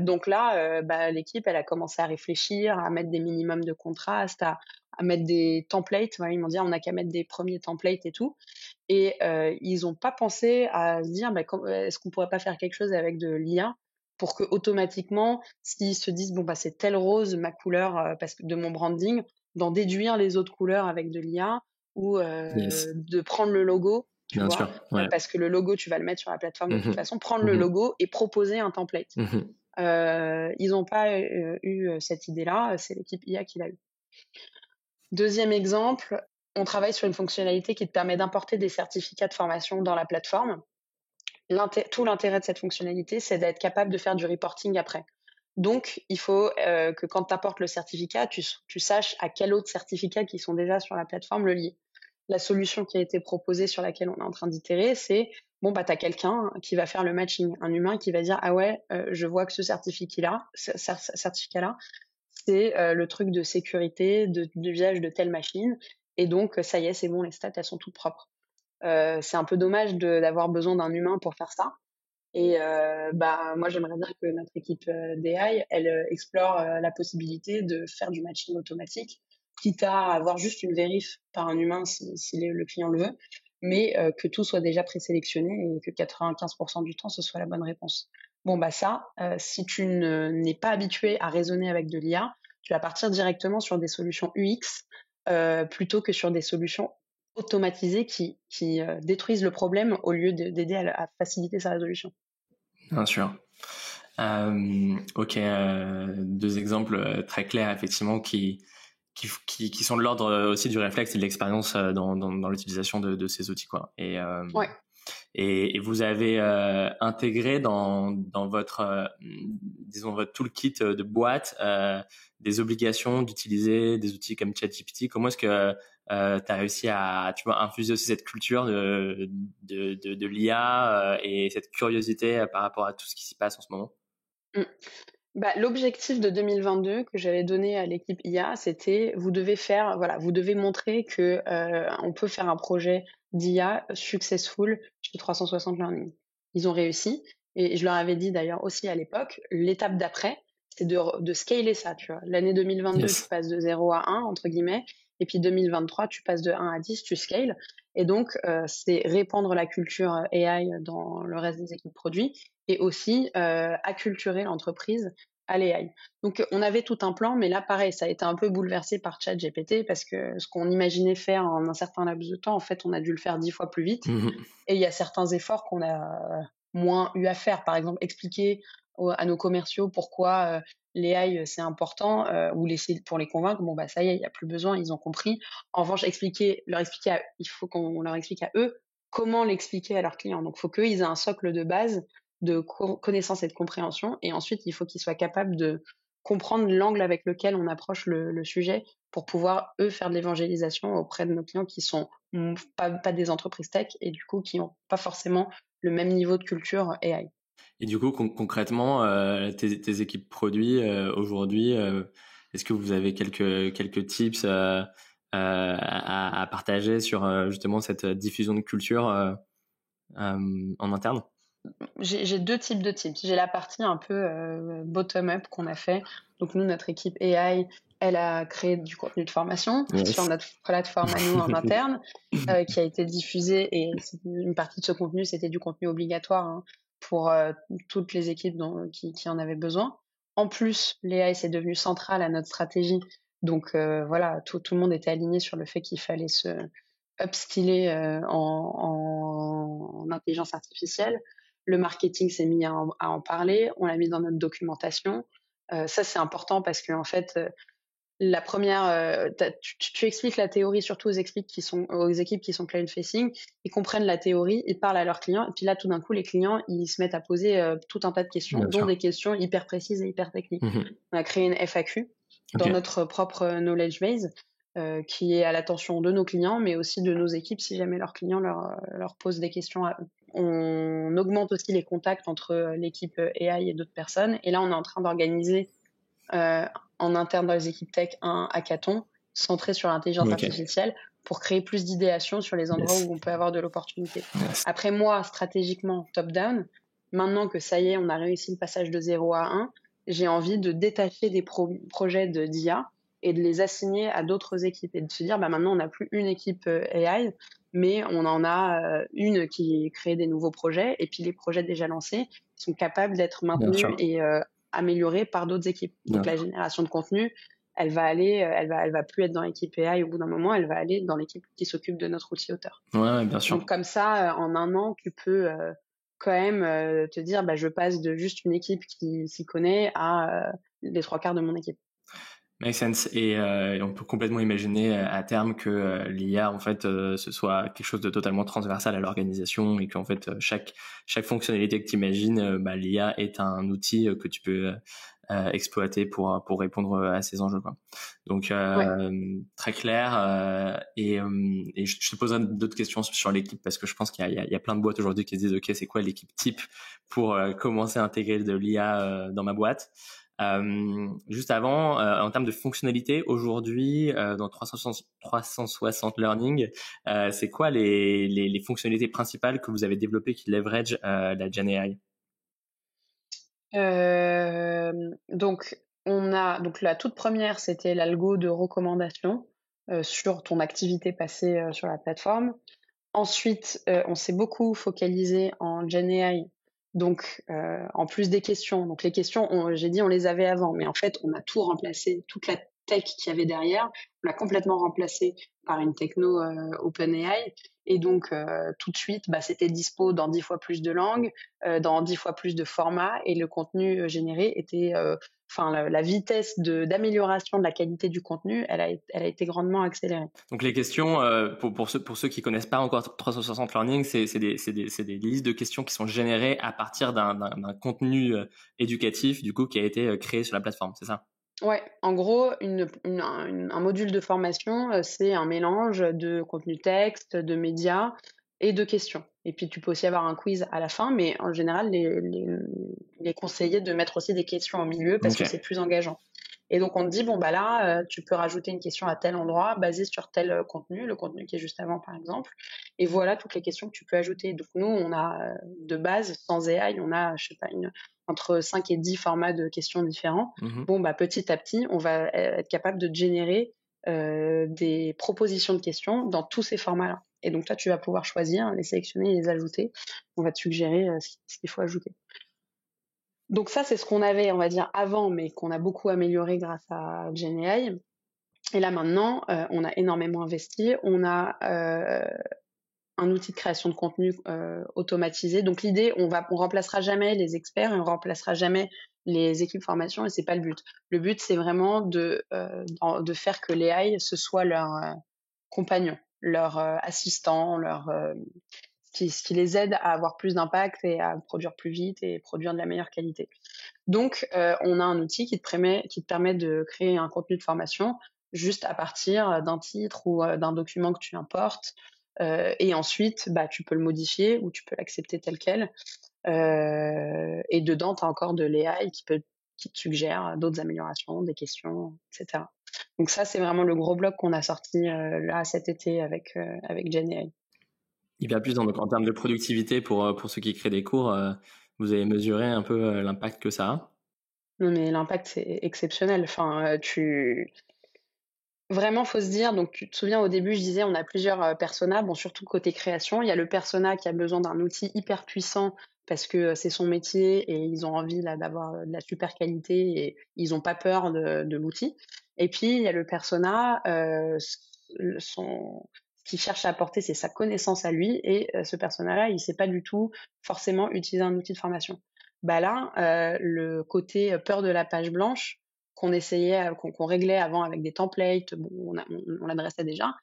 Speaker 2: Donc là, l'équipe, elle a commencé à réfléchir, à mettre des minimums de contraste, à mettre des templates. Voilà, ils m'ont dit, on n'a qu'à mettre des premiers templates et tout. Et ils n'ont pas pensé à se dire, est-ce qu'on pourrait pas faire quelque chose avec de l'IA pour que automatiquement, s'ils se disent, bon, c'est telle rose, ma couleur, parce que de mon branding, d'en déduire les autres couleurs avec de l'IA ou
Speaker 1: Yes,
Speaker 2: de prendre le logo, tu
Speaker 1: bien
Speaker 2: vois,
Speaker 1: sûr. Ouais.
Speaker 2: parce que le logo, tu vas le mettre sur la plateforme de toute
Speaker 1: Mhm.
Speaker 2: façon, prendre le
Speaker 1: Mhm.
Speaker 2: logo et proposer un template.
Speaker 1: Mhm.
Speaker 2: Ils n'ont pas eu cette idée-là, c'est l'équipe IA qui l'a eu. Deuxième exemple, on travaille sur une fonctionnalité qui te permet d'importer des certificats de formation dans la plateforme. Tout l'intérêt de cette fonctionnalité, c'est d'être capable de faire du reporting après. Donc, il faut que quand tu apportes le certificat, tu saches à quel autre certificat qui sont déjà sur la plateforme le lier. La solution qui a été proposée sur laquelle on est en train d'itérer, c'est bon, bah, tu as quelqu'un qui va faire le matching, un humain qui va dire ah ouais, je vois que ce certificat-là, c'est le truc de sécurité, de visage de telle machine. Et donc, ça y est, c'est bon, les stats, elles sont toutes propres. C'est un peu dommage d'avoir besoin d'un humain pour faire ça. Et bah, moi, j'aimerais bien que notre équipe d'AI, elle explore la possibilité de faire du matching automatique, quitte à avoir juste une vérif par un humain si le client le veut, mais que tout soit déjà présélectionné et que 95% du temps, ce soit la bonne réponse. Bon, bah ça, si tu n'es pas habitué à raisonner avec de l'IA, tu vas partir directement sur des solutions UX plutôt que sur des solutions automatisées qui détruisent le problème au lieu d'aider à faciliter sa résolution.
Speaker 1: Bien sûr. Ok, deux exemples très clairs effectivement qui sont de l'ordre aussi du réflexe et de l'expérience dans l'utilisation de ces outils, quoi.
Speaker 2: Ouais.
Speaker 1: Et vous avez intégré dans votre disons votre toolkit de boîte des obligations d'utiliser des outils comme ChatGPT. Comment est-ce que tu as réussi à infuser aussi cette culture de l'IA et cette curiosité par rapport à tout ce qui s'y passe en ce moment?
Speaker 2: Mmh. Bah, l'objectif de 2022 que j'avais donné à l'équipe IA, c'était vous devez montrer que on peut faire un projet d'IA successful chez 360 Learning. Ils ont réussi et je leur avais dit d'ailleurs aussi à l'époque, l'étape d'après, c'est de scaler ça, tu vois. L'année 2022, tu
Speaker 1: Yes.
Speaker 2: passes de 0 à 1 entre guillemets, et puis 2023, tu passes de 1 à 10, tu scales. Et donc, c'est répandre la culture AI dans le reste des équipes produits et aussi acculturer l'entreprise à l'AI. Donc on avait tout un plan, mais là pareil, ça a été un peu bouleversé par ChatGPT parce que ce qu'on imaginait faire en un certain laps de temps, en fait, on a dû le faire 10 fois plus vite.
Speaker 1: Mhm.
Speaker 2: Et il y a certains efforts qu'on a moins eu à faire. Par exemple, expliquer à nos commerciaux pourquoi l'AI c'est important ou laisser pour les convaincre. Bon bah ça y est, il n'y a plus besoin, ils ont compris. En revanche, il faut qu'on leur explique à eux comment l'expliquer à leurs clients. Donc il faut qu'eux ils aient un socle de base de connaissance et de compréhension. Et ensuite, il faut qu'ils soient capables de comprendre l'angle avec lequel on approche le sujet pour pouvoir, eux, faire de l'évangélisation auprès de nos clients qui sont pas des entreprises tech et du coup qui n'ont pas forcément le même niveau de culture AI.
Speaker 1: Et du coup, concrètement, tes équipes produits aujourd'hui, est-ce que vous avez quelques tips à partager sur justement cette diffusion de culture en interne?
Speaker 2: J'ai deux types de tips. J'ai la partie un peu bottom-up qu'on a fait. Donc nous, notre équipe AI, elle a créé du contenu de formation sur
Speaker 1: Yes.
Speaker 2: notre plateforme à nous en interne, qui a été diffusé et une partie de ce contenu, c'était du contenu obligatoire hein, pour toutes les équipes qui en avaient besoin. En plus, l'AI, c'est devenu central à notre stratégie. Donc voilà, tout le monde était aligné sur le fait qu'il fallait se upskiller en intelligence artificielle. Le marketing s'est mis à en parler, on l'a mis dans notre documentation. Ça, c'est important parce que en fait, la première, tu expliques la théorie surtout aux équipes qui sont client-facing, ils comprennent la théorie, ils parlent à leurs clients, et puis là, tout d'un coup, les clients, ils se mettent à poser tout un tas de questions,
Speaker 1: Bien
Speaker 2: dont
Speaker 1: sûr.
Speaker 2: des questions hyper précises et hyper techniques.
Speaker 1: Mhm.
Speaker 2: On a créé une FAQ dans
Speaker 1: Ok.
Speaker 2: notre propre knowledge base qui est à l'attention de nos clients, mais aussi de nos équipes si jamais leurs clients leur posent des questions à eux. On augmente aussi les contacts entre l'équipe AI et d'autres personnes. Et là, on est en train d'organiser en interne dans les équipes tech un hackathon centré sur l'intelligence
Speaker 1: Ok.
Speaker 2: artificielle pour créer plus d'idéation sur les endroits
Speaker 1: Yes.
Speaker 2: où on peut avoir de l'opportunité.
Speaker 1: Yes.
Speaker 2: Après moi, stratégiquement, top-down, maintenant que ça y est, on a réussi le passage de 0 à 1, j'ai envie de détacher des projets d'IA et de les assigner à d'autres équipes et de se dire, bah maintenant, on n'a plus une équipe AI, mais on en a une qui crée des nouveaux projets et puis les projets déjà lancés sont capables d'être
Speaker 1: Bien
Speaker 2: maintenus
Speaker 1: sûr.
Speaker 2: et améliorée par d'autres équipes.
Speaker 1: Bien
Speaker 2: Donc la
Speaker 1: sûr.
Speaker 2: génération de contenu, elle va plus être dans l'équipe AI au bout d'un moment, elle va aller dans l'équipe qui s'occupe de notre outil auteur.
Speaker 1: Ouais, bien sûr.
Speaker 2: Donc comme ça, en un an, tu peux quand même te dire, bah, je passe de juste une équipe qui s'y connaît à les trois quarts de mon équipe.
Speaker 1: Make sense. Et on peut complètement imaginer à terme que l'IA, en fait, ce soit quelque chose de totalement transversal à l'organisation et qu'en fait, chaque fonctionnalité que tu imagines, l'IA est un outil que tu peux exploiter pour répondre à ces enjeux, quoi. Donc,
Speaker 2: Ouais.
Speaker 1: très clair. Et je te poserai d'autres questions sur l'équipe parce que je pense qu'il y a plein de boîtes aujourd'hui qui se disent, OK, c'est quoi l'équipe type pour commencer à intégrer de l'IA dans ma boîte? Juste avant, en termes de fonctionnalité, aujourd'hui, dans 360 Learning, c'est quoi les fonctionnalités principales que vous avez développées qui leverage la Gen AI?
Speaker 2: Donc la toute première, c'était l'algo de recommandation sur ton activité passée sur la plateforme. Ensuite, on s'est beaucoup focalisé en Gen AI, donc en plus des questions. Donc les questions, j'ai dit on les avait avant, mais en fait, on a tout remplacé, toute la tech qu'il y avait derrière, on l'a complètement remplacé par une techno OpenAI. Et donc tout de suite, c'était dispo dans 10 fois plus de langues, dans 10 fois plus de formats, et le contenu généré était, la vitesse d'amélioration de la qualité du contenu, elle a été grandement accélérée.
Speaker 1: Donc les questions, pour ceux qui connaissent pas encore 360 Learning, c'est des listes de questions qui sont générées à partir d'un contenu éducatif, du coup, qui a été créé sur la plateforme, c'est ça?
Speaker 2: Ouais, en gros, un module de formation, c'est un mélange de contenu texte, de médias et de questions. Et puis, tu peux aussi avoir un quiz à la fin, mais en général, il est conseillé de mettre aussi des questions au milieu parce que
Speaker 1: Ok.
Speaker 2: c'est plus engageant. Et donc, on te dit, bon, là, tu peux rajouter une question à tel endroit basée sur tel contenu, le contenu qui est juste avant, par exemple. Et voilà toutes les questions que tu peux ajouter. Donc, nous, on a de base, sans AI, on a, je sais pas, entre 5 et 10 formats de questions différents.
Speaker 1: Mhm.
Speaker 2: Bon, petit à petit, on va être capable de générer des propositions de questions dans tous ces formats-là. Et donc, toi, tu vas pouvoir choisir, les sélectionner, les ajouter. On va te suggérer ce qu'il faut ajouter. Donc ça, c'est ce qu'on avait, on va dire, avant, mais qu'on a beaucoup amélioré grâce à GenAI. Et là, maintenant, on a énormément investi. On a un outil de création de contenu automatisé. Donc l'idée, on remplacera jamais les experts et on remplacera jamais les équipes formation, et c'est pas le but. Le but, c'est vraiment de faire que l'AI, ce soit leur compagnon, leur assistant, ce qui les aide à avoir plus d'impact et à produire plus vite et produire de la meilleure qualité. Donc, on a un outil qui te permet de créer un contenu de formation juste à partir d'un titre ou d'un document que tu importes. Et ensuite, tu peux le modifier ou tu peux l'accepter tel quel. Et dedans, tu as encore de l'AI qui te suggère d'autres améliorations, des questions, etc. Donc ça, c'est vraiment le gros bloc qu'on a sorti là cet été avec GenAI.
Speaker 1: Hyper puissant. Donc en termes de productivité pour ceux qui créent des cours, vous avez mesuré un peu l'impact que ça a?
Speaker 2: Non, mais l'impact, c'est exceptionnel. Vraiment, faut se dire, donc tu te souviens au début, je disais, on a plusieurs personas, bon, surtout côté création. Il y a le persona qui a besoin d'un outil hyper puissant parce que c'est son métier et ils ont envie là d'avoir de la super qualité et ils ont pas peur de l'outil. Et puis il y a le persona, ce qu'il cherche à apporter, c'est sa connaissance à lui, et ce persona-là, il sait pas du tout forcément utiliser un outil de formation. Là, le côté peur de la page blanche qu'on essayait, qu'on réglait avant avec des templates, bon, on l'adressait déjà.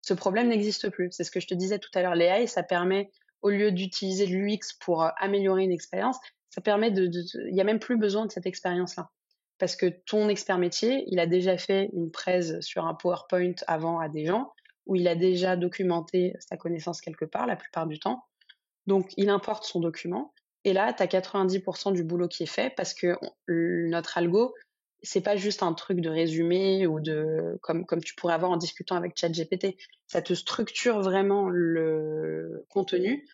Speaker 2: Ce problème n'existe plus. C'est ce que je te disais tout à l'heure. L'AI, ça permet, au lieu d'utiliser l'UX pour améliorer une expérience, ça permet il n'y a même plus besoin de cette expérience-là. Parce que ton expert métier, il a déjà fait une presse sur un PowerPoint avant à des gens, où il a déjà documenté sa connaissance quelque part, la plupart du temps. Donc, il importe son document. Et là, tu as 90% du boulot qui est fait parce que notre algo, c'est pas juste un truc de résumé ou comme tu pourrais avoir en discutant avec ChatGPT. Ça te structure vraiment le contenu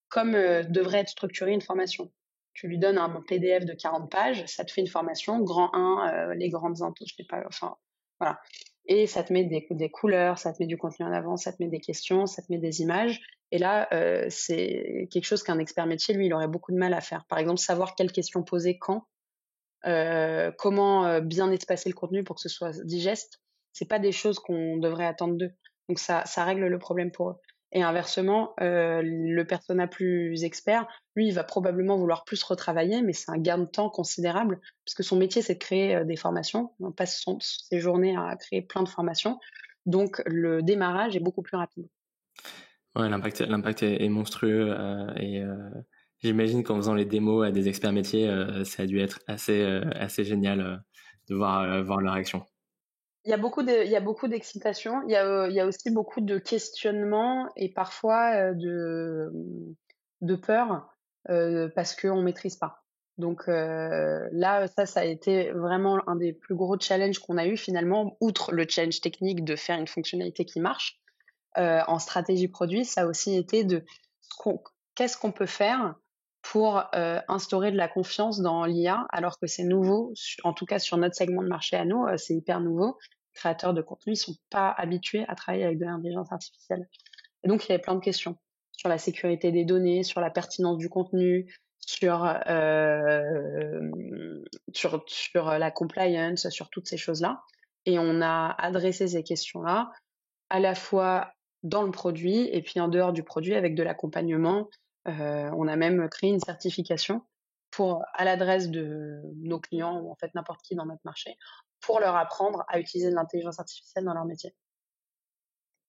Speaker 2: comme devrait être structurée une formation. Tu lui donnes un PDF de 40 pages, ça te fait une formation, grand 1, les grandes je sais pas, enfin, voilà. Et ça te met des couleurs, ça te met du contenu en avant, ça te met des questions, ça te met des images. Et là, c'est quelque chose qu'un expert métier, lui, il aurait beaucoup de mal à faire. Par exemple, savoir quelles questions poser quand, comment bien espacer le contenu pour que ce soit digeste, c'est pas des choses qu'on devrait attendre d'eux. Donc ça règle le problème pour eux. Et inversement, le persona plus expert, lui, il va probablement vouloir plus retravailler, mais c'est un gain de temps considérable, puisque son métier, c'est de créer des formations. On passe ses journées à créer plein de formations. Donc, le démarrage est beaucoup plus rapide.
Speaker 1: Ouais, l'impact est monstrueux et j'imagine qu'en faisant les démos à des experts métiers, ça a dû être assez génial de voir leur réaction.
Speaker 2: Il y a beaucoup d'excitation. Il y a aussi beaucoup de questionnements et parfois de peur parce qu'on maîtrise pas. Donc là, ça a été vraiment un des plus gros challenges qu'on a eu finalement, outre le challenge technique de faire une fonctionnalité qui marche. En stratégie produit, ça a aussi été de qu'est-ce qu'on peut faire pour instaurer de la confiance dans l'IA alors que c'est nouveau, en tout cas sur notre segment de marché à nous, c'est hyper nouveau. Les créateurs de contenu ne sont pas habitués à travailler avec de l'intelligence artificielle. Et donc, il y avait plein de questions sur la sécurité des données, sur la pertinence du contenu, sur la compliance, sur toutes ces choses-là. Et on a adressé ces questions-là à la fois dans le produit et puis en dehors du produit avec de l'accompagnement. On a même créé une certification à l'adresse de nos clients ou en fait n'importe qui dans notre marché pour leur apprendre à utiliser de l'intelligence artificielle dans leur métier.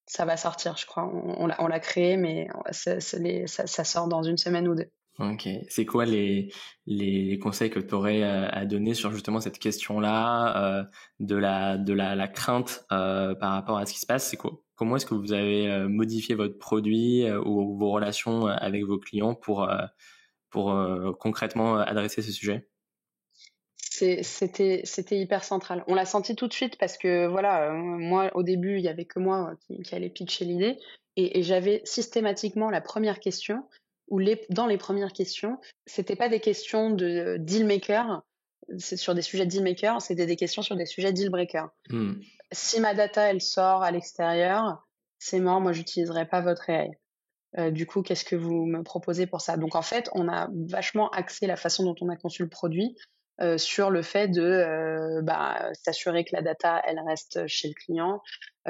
Speaker 2: Ça va sortir, je crois. On l'a créé, mais ça sort dans une semaine ou deux.
Speaker 1: Ok. C'est quoi les conseils que tu aurais à donner sur justement cette question-là la crainte par rapport à ce qui se passe? C'est quoi? Comment est-ce que vous avez modifié votre produit ou vos relations avec vos clients pour concrètement adresser ce sujet?
Speaker 2: C'était hyper central. On l'a senti tout de suite parce que voilà, moi au début il y avait que moi qui allait pitcher l'idée et j'avais systématiquement la première question ou dans les premières questions, c'était pas des questions de deal maker, c'est sur des sujets de deal maker, c'était des questions sur des sujets deal breaker.
Speaker 1: Hmm.
Speaker 2: Si ma data elle sort à l'extérieur, c'est mort, moi j'utiliserai pas votre AI. Du coup, qu'est-ce que vous me proposez pour ça? Donc en fait, on a vachement axé la façon dont on a conçu le produit sur le fait de s'assurer que la data elle reste chez le client,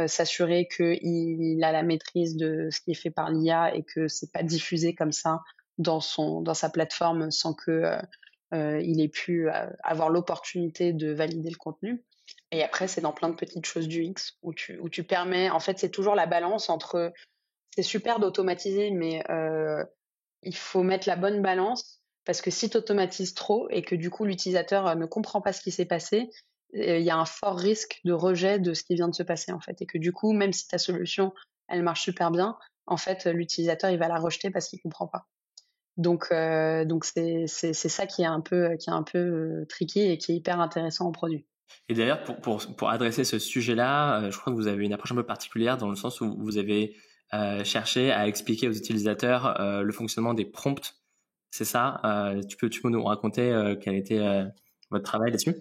Speaker 2: s'assurer qu'il a la maîtrise de ce qui est fait par l'IA et que c'est pas diffusé comme ça dans sa plateforme sans que il ait pu avoir l'opportunité de valider le contenu. Et après, c'est dans plein de petites choses du X où tu permets, en fait, c'est toujours la balance entre c'est super d'automatiser, mais il faut mettre la bonne balance parce que si tu automatises trop et que du coup l'utilisateur ne comprend pas ce qui s'est passé, il y a un fort risque de rejet de ce qui vient de se passer en fait. Et que du coup, même si ta solution, elle marche super bien, en fait, l'utilisateur, il va la rejeter parce qu'il comprend pas. Donc c'est ça qui est un peu tricky et qui est hyper intéressant en produit.
Speaker 1: Et d'ailleurs, pour adresser ce sujet-là, je crois que vous avez une approche un peu particulière dans le sens où vous avez cherché à expliquer aux utilisateurs le fonctionnement des prompts. C'est ça? Tu peux nous raconter quel était votre travail là-dessus?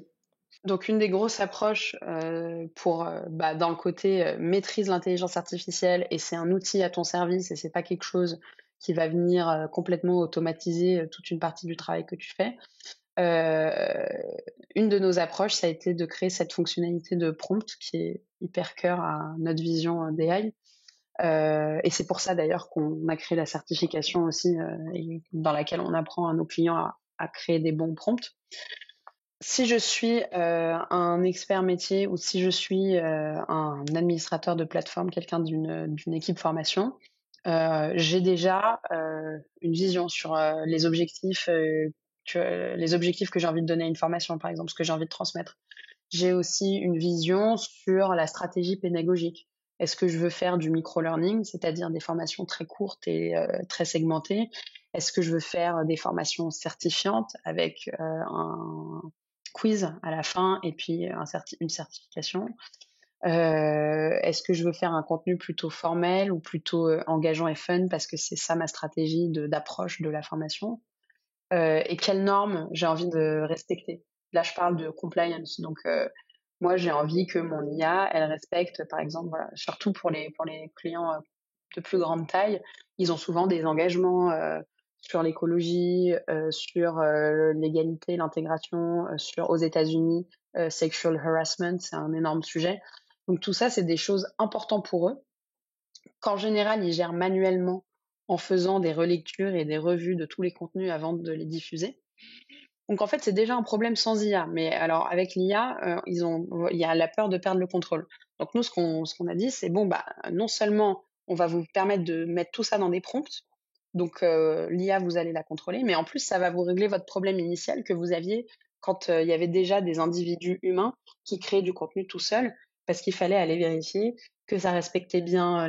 Speaker 2: Donc une des grosses approches dans le côté maîtrise l'intelligence artificielle et c'est un outil à ton service et c'est pas quelque chose qui va venir complètement automatiser toute une partie du travail que tu fais. Euh, une de nos approches, ça a été de créer cette fonctionnalité de prompt qui est hyper cœur à notre vision d'AI. Et c'est pour ça d'ailleurs qu'on a créé la certification aussi et dans laquelle on apprend à nos clients à créer des bons prompts. Si je suis un expert métier ou si je suis un administrateur de plateforme, quelqu'un d'une équipe formation, j'ai déjà une vision sur les objectifs que j'ai envie de donner à une formation, par exemple, ce que j'ai envie de transmettre. J'ai aussi une vision sur la stratégie pédagogique. Est-ce que je veux faire du micro-learning, c'est-à-dire des formations très courtes et très segmentées? Est-ce que je veux faire des formations certifiantes avec un quiz à la fin et puis une certification? Est-ce que je veux faire un contenu plutôt formel ou plutôt engageant et fun parce que c'est ça ma stratégie d'approche de la formation? Et quelles normes j'ai envie de respecter? Là, je parle de compliance. Donc, moi, j'ai envie que mon IA, elle respecte, par exemple, voilà, surtout pour les clients de plus grande taille, ils ont souvent des engagements sur l'écologie, sur l'égalité, l'intégration, aux États-Unis, sexual harassment, c'est un énorme sujet. Donc tout ça, c'est des choses importantes pour eux qu'en général, ils gèrent manuellement en faisant des relectures et des revues de tous les contenus avant de les diffuser. Donc en fait, c'est déjà un problème sans IA. Mais alors avec l'IA, il y a la peur de perdre le contrôle. Donc nous, ce qu'on a dit, c'est bon, bah, non seulement on va vous permettre de mettre tout ça dans des prompts, donc l'IA, vous allez la contrôler, mais en plus, ça va vous régler votre problème initial que vous aviez quand il y avait déjà des individus humains qui créaient du contenu tout seuls, parce qu'il fallait aller vérifier que ça respectait bien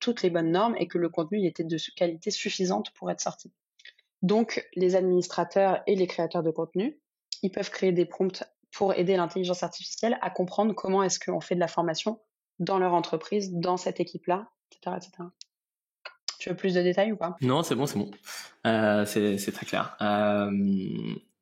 Speaker 2: toutes les bonnes normes et que le contenu il était de qualité suffisante pour être sorti. Donc, les administrateurs et les créateurs de contenu, ils peuvent créer des prompts pour aider l'intelligence artificielle à comprendre comment est-ce qu'on fait de la formation dans leur entreprise, dans cette équipe-là, etc., etc. Tu veux plus de détails ou pas?
Speaker 1: Non, c'est bon, c'est bon. C'est très clair.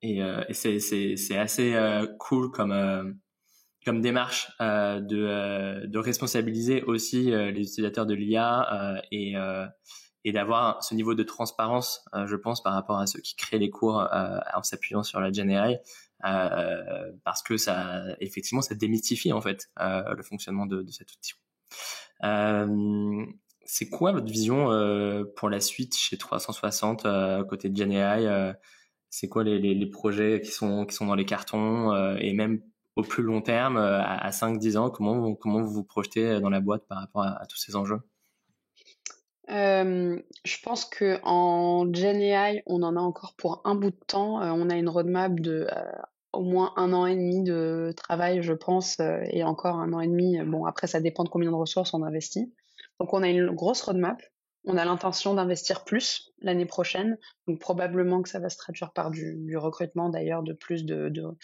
Speaker 1: Et c'est assez cool comme démarche de responsabiliser aussi les utilisateurs de l'IA et d'avoir ce niveau de transparence, je pense, par rapport à ceux qui créent les cours en s'appuyant sur la Gen AI, parce que effectivement, ça démystifie en fait le fonctionnement de cet outil. C'est quoi votre vision pour la suite chez 360 côté de Gen AI? C'est quoi les projets qui sont dans les cartons et même au plus long terme, à 5-10 ans, comment vous vous projetez dans la boîte par rapport à tous ces enjeux?
Speaker 2: Je pense que en Gen AI, on en a encore pour un bout de temps. On a une roadmap de au moins 1 an et demi de travail, je pense, et encore 1 an et demi. Bon, après, ça dépend de combien de ressources on investit. Donc, on a une grosse roadmap. On a l'intention d'investir plus l'année prochaine. Donc, probablement que ça va se traduire par du recrutement d'ailleurs de plus de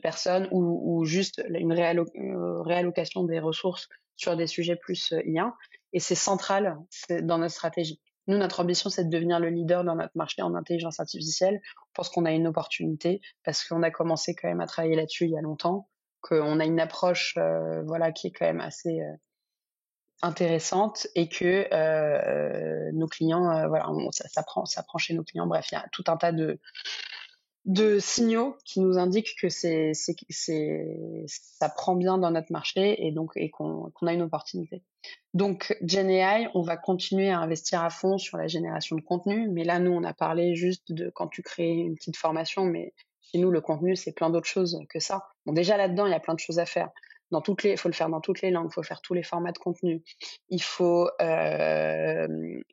Speaker 2: personnes ou juste une réallocation des ressources sur des sujets plus IA. Et c'est central dans notre stratégie. Nous, notre ambition, c'est de devenir le leader dans notre marché en intelligence artificielle. Je pense qu'on a une opportunité parce qu'on a commencé quand même à travailler là-dessus il y a longtemps, qu'on a une approche voilà, qui est quand même assez intéressante et que nos clients, voilà, ça prend chez nos clients. Bref, il y a tout un tas de signaux qui nous indiquent que ça prend bien dans notre marché et donc qu'on a une opportunité. Donc Gen AI, on va continuer à investir à fond sur la génération de contenu, mais là nous on a parlé juste de quand tu crées une petite formation, mais chez nous le contenu c'est plein d'autres choses que ça. Bon déjà là-dedans il y a plein de choses à faire. Il faut le faire dans toutes les langues, il faut faire tous les formats de contenu. Il faut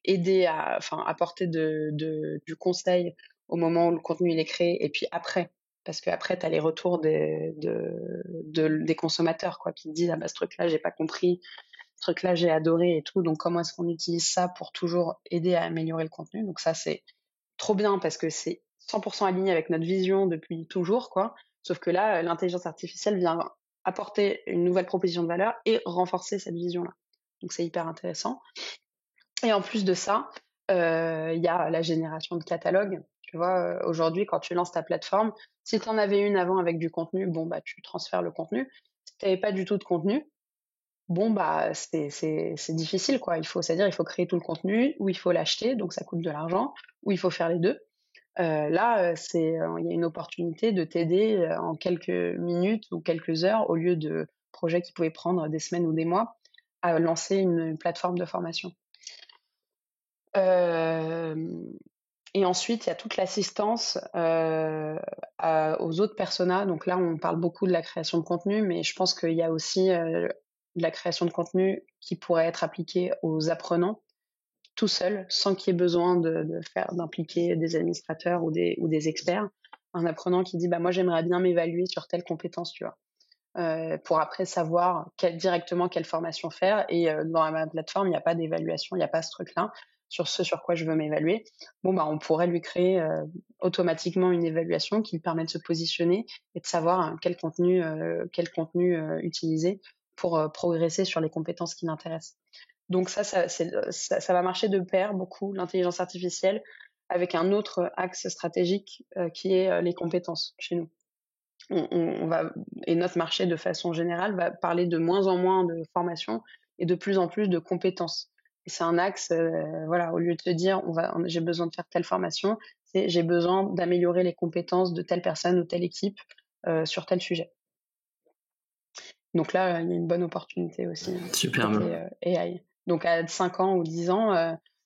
Speaker 2: aider apporter du conseil au moment où le contenu il est créé et puis après, parce qu'après tu as les retours des consommateurs quoi, qui te disent ah bah ce truc-là j'ai pas compris, ce truc-là j'ai adoré et tout, donc comment est-ce qu'on utilise ça pour toujours aider à améliorer le contenu. Donc ça c'est trop bien parce que c'est 100% aligné avec notre vision depuis toujours quoi, sauf que là l'intelligence artificielle vient apporter une nouvelle proposition de valeur et renforcer cette vision-là. Donc c'est hyper intéressant. Et en plus de ça, il y a la génération de catalogues. Tu vois, aujourd'hui, quand tu lances ta plateforme, si tu en avais une avant avec du contenu, bon, bah, tu transfères le contenu. Si tu n'avais pas du tout de contenu, bon, bah, c'est difficile, quoi. C'est-à-dire, il faut créer tout le contenu, ou il faut l'acheter, donc ça coûte de l'argent, ou il faut faire les deux. Là, il y a une opportunité de t'aider en quelques minutes ou quelques heures, au lieu de projets qui pouvaient prendre des semaines ou des mois, à lancer une plateforme de formation. Et ensuite, il y a toute l'assistance aux autres personas. Donc là, on parle beaucoup de la création de contenu, mais je pense qu'il y a aussi de la création de contenu qui pourrait être appliquée aux apprenants tout seuls, sans qu'il y ait besoin d'impliquer des administrateurs ou des experts. Un apprenant qui dit bah moi j'aimerais bien m'évaluer sur telle compétence, tu vois, pour après savoir directement quelle formation faire. Et dans ma plateforme, il n'y a pas d'évaluation, il n'y a pas ce truc-là sur ce sur quoi je veux m'évaluer. Bon, bah, on pourrait lui créer automatiquement une évaluation qui lui permet de se positionner et de savoir quel contenu utiliser pour progresser sur les compétences qui l'intéressent. Donc ça va marcher de pair beaucoup, l'intelligence artificielle, avec un autre axe stratégique qui est les compétences chez nous. Et notre marché de façon générale va parler de moins en moins de formation et de plus en plus de compétences. Et c'est un axe, voilà, au lieu de te dire j'ai besoin de faire telle formation, c'est j'ai besoin d'améliorer les compétences de telle personne ou telle équipe sur tel sujet. Donc là, il y a une bonne opportunité aussi
Speaker 1: Superbe.
Speaker 2: côté AI. Donc à 5 ans ou 10 ans,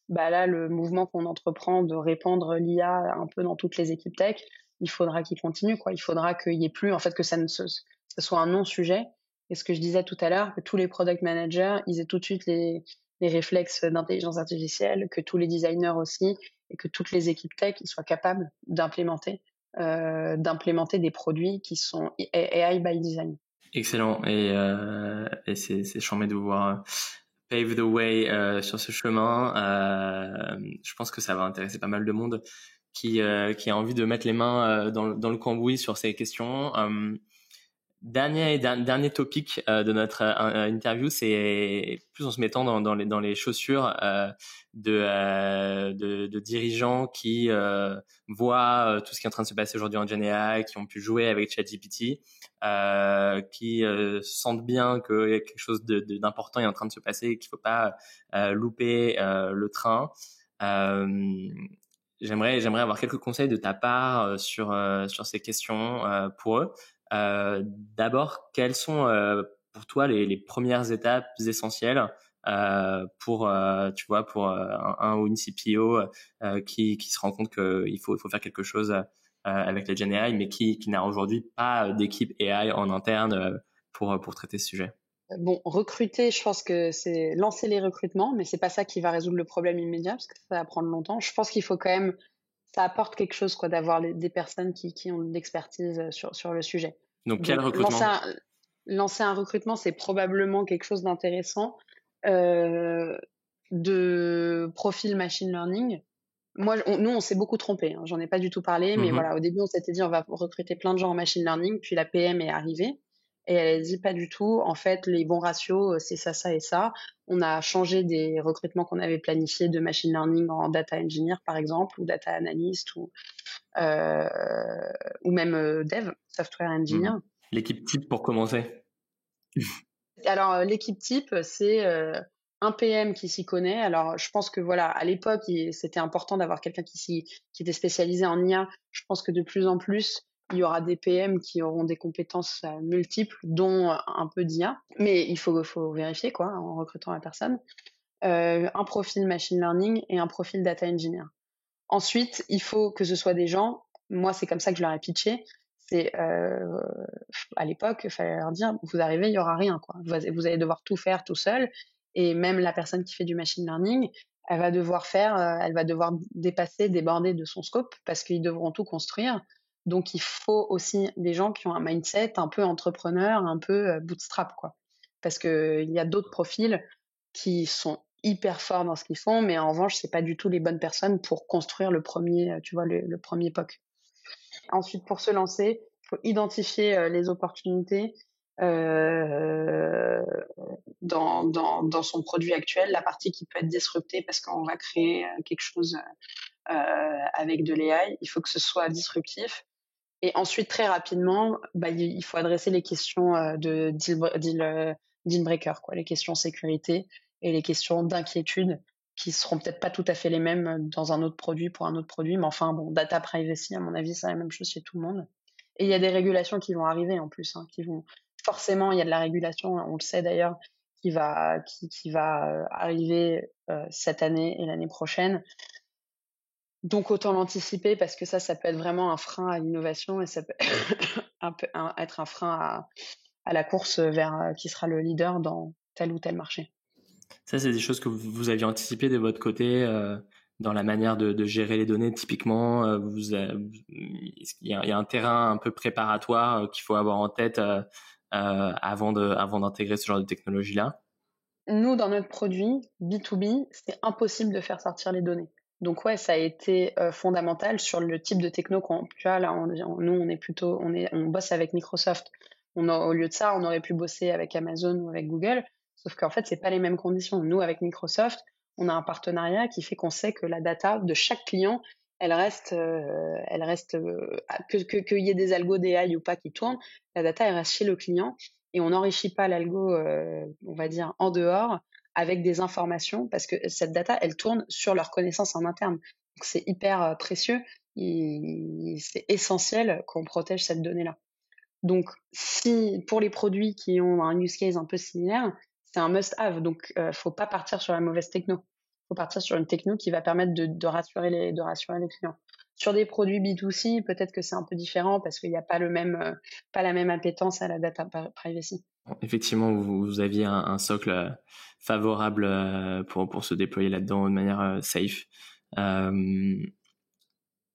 Speaker 2: là, le mouvement qu'on entreprend de répandre l'IA un peu dans toutes les équipes tech, il faudra qu'il continue, quoi. Il faudra qu'il y ait plus, en fait, que ça soit un non-sujet. Et ce que je disais tout à l'heure, que tous les product managers, ils aient tout de suite les réflexes d'intelligence artificielle, que tous les designers aussi, et que toutes les équipes tech ils soient capables d'implémenter des produits qui sont AI by design.
Speaker 1: Excellent. Et c'est charmé de vous voir pave the way sur ce chemin. Je pense que ça va intéresser pas mal de monde qui a envie de mettre les mains dans le cambouis sur ces questions. Dernier topic de notre interview, c'est plus en se mettant dans les chaussures de dirigeants qui voient tout ce qui est en train de se passer aujourd'hui en Gen AI, qui ont pu jouer avec ChatGPT, qui sentent bien que quelque chose d'important est en train de se passer et qu'il faut pas louper le train. J'aimerais avoir quelques conseils de ta part sur ces questions pour eux. D'abord, quelles sont pour toi les premières étapes essentielles pour tu vois pour un ou une CPO qui se rend compte qu'il faut faire quelque chose avec les Gen AI, mais qui n'a aujourd'hui pas d'équipe AI en interne pour traiter ce sujet.
Speaker 2: Bon, recruter, je pense que c'est lancer les recrutements, mais c'est pas ça qui va résoudre le problème immédiat parce que ça va prendre longtemps. Je pense qu'il faut quand même, ça apporte quelque chose, quoi, d'avoir des personnes qui ont de l'expertise sur le sujet.
Speaker 1: Donc, quel
Speaker 2: Donc,
Speaker 1: recrutement?
Speaker 2: lancer un recrutement, c'est probablement quelque chose d'intéressant. De profil machine learning. Nous, on s'est beaucoup trompé. Hein. J'en ai pas du tout parlé, mais voilà, au début, on s'était dit on va recruter plein de gens en machine learning, puis la PM est arrivée et elle a dit pas du tout. En fait, les bons ratios, c'est ça, ça et ça. On a changé des recrutements qu'on avait planifiés de machine learning en data engineer, par exemple, ou data analyst, ou même dev, software engineer.
Speaker 1: L'équipe type pour commencer.
Speaker 2: Alors, l'équipe type, c'est un PM qui s'y connaît. Alors, je pense que voilà, à l'époque, c'était important d'avoir quelqu'un qui était spécialisé en IA. Je pense que de plus en plus, il y aura des PM qui auront des compétences multiples, dont un peu d'IA. Mais il faut vérifier, quoi, en recrutant la personne. Un profil machine learning et un profil data engineer. Ensuite, il faut que ce soit des gens, moi c'est comme ça que je leur ai pitché, c'est à l'époque, il fallait leur dire, vous arrivez, il y aura rien, quoi. Vous allez devoir tout faire tout seul, et même la personne qui fait du machine learning, elle va devoir dépasser, déborder de son scope, parce qu'ils devront tout construire. Donc il faut aussi des gens qui ont un mindset un peu entrepreneur, un peu bootstrap, quoi. Parce que il y a d'autres profils qui sont hyper forts dans ce qu'ils font, mais en revanche, c'est pas du tout les bonnes personnes pour construire le premier, tu vois, le premier POC. Ensuite, pour se lancer, il faut identifier les opportunités dans son produit actuel, la partie qui peut être disruptée parce qu'on va créer quelque chose avec de l'AI. Il faut que ce soit disruptif. Et ensuite, très rapidement, il faut adresser les questions de deal breaker, quoi, les questions sécurité et les questions d'inquiétude qui seront peut-être pas tout à fait les mêmes dans un autre produit pour un autre produit, mais enfin bon, data privacy, à mon avis, c'est la même chose chez tout le monde. Et il y a des régulations qui vont arriver en plus, hein, forcément, il y a de la régulation, on le sait d'ailleurs, qui va arriver cette année et l'année prochaine. Donc autant l'anticiper parce que ça peut être vraiment un frein à l'innovation et ça peut être un frein à la course vers qui sera le leader dans tel ou tel marché.
Speaker 1: Ça, c'est des choses que vous aviez anticipées de votre côté dans la manière de gérer les données. Typiquement, il y a un terrain un peu préparatoire qu'il faut avoir en tête avant d'intégrer ce genre de technologie-là.
Speaker 2: Nous, dans notre produit B2B, c'est impossible de faire sortir les données. Donc ouais, ça a été fondamental sur le type de techno tu vois, là, nous, on bosse avec Microsoft. Au lieu de ça, on aurait pu bosser avec Amazon ou avec Google. Sauf qu'en fait, c'est pas les mêmes conditions. Nous, avec Microsoft, on a un partenariat qui fait qu'on sait que la data de chaque client, elle reste qu'il y ait des algos d'AI ou pas qui tournent, la data, elle reste chez le client et on n'enrichit pas l'algo, on va dire, en dehors avec des informations parce que cette data, elle tourne sur leur connaissance en interne. Donc, c'est hyper précieux et c'est essentiel qu'on protège cette donnée-là. Donc, si pour les produits qui ont un use case un peu similaire, c'est un must-have. Donc, faut pas partir sur la mauvaise techno. Faut partir sur une techno qui va permettre de rassurer les clients. Sur des produits B2C, peut-être que c'est un peu différent parce qu'il n'y a pas pas la même appétence à la data privacy.
Speaker 1: Effectivement, vous aviez un socle favorable pour se déployer là-dedans de manière safe.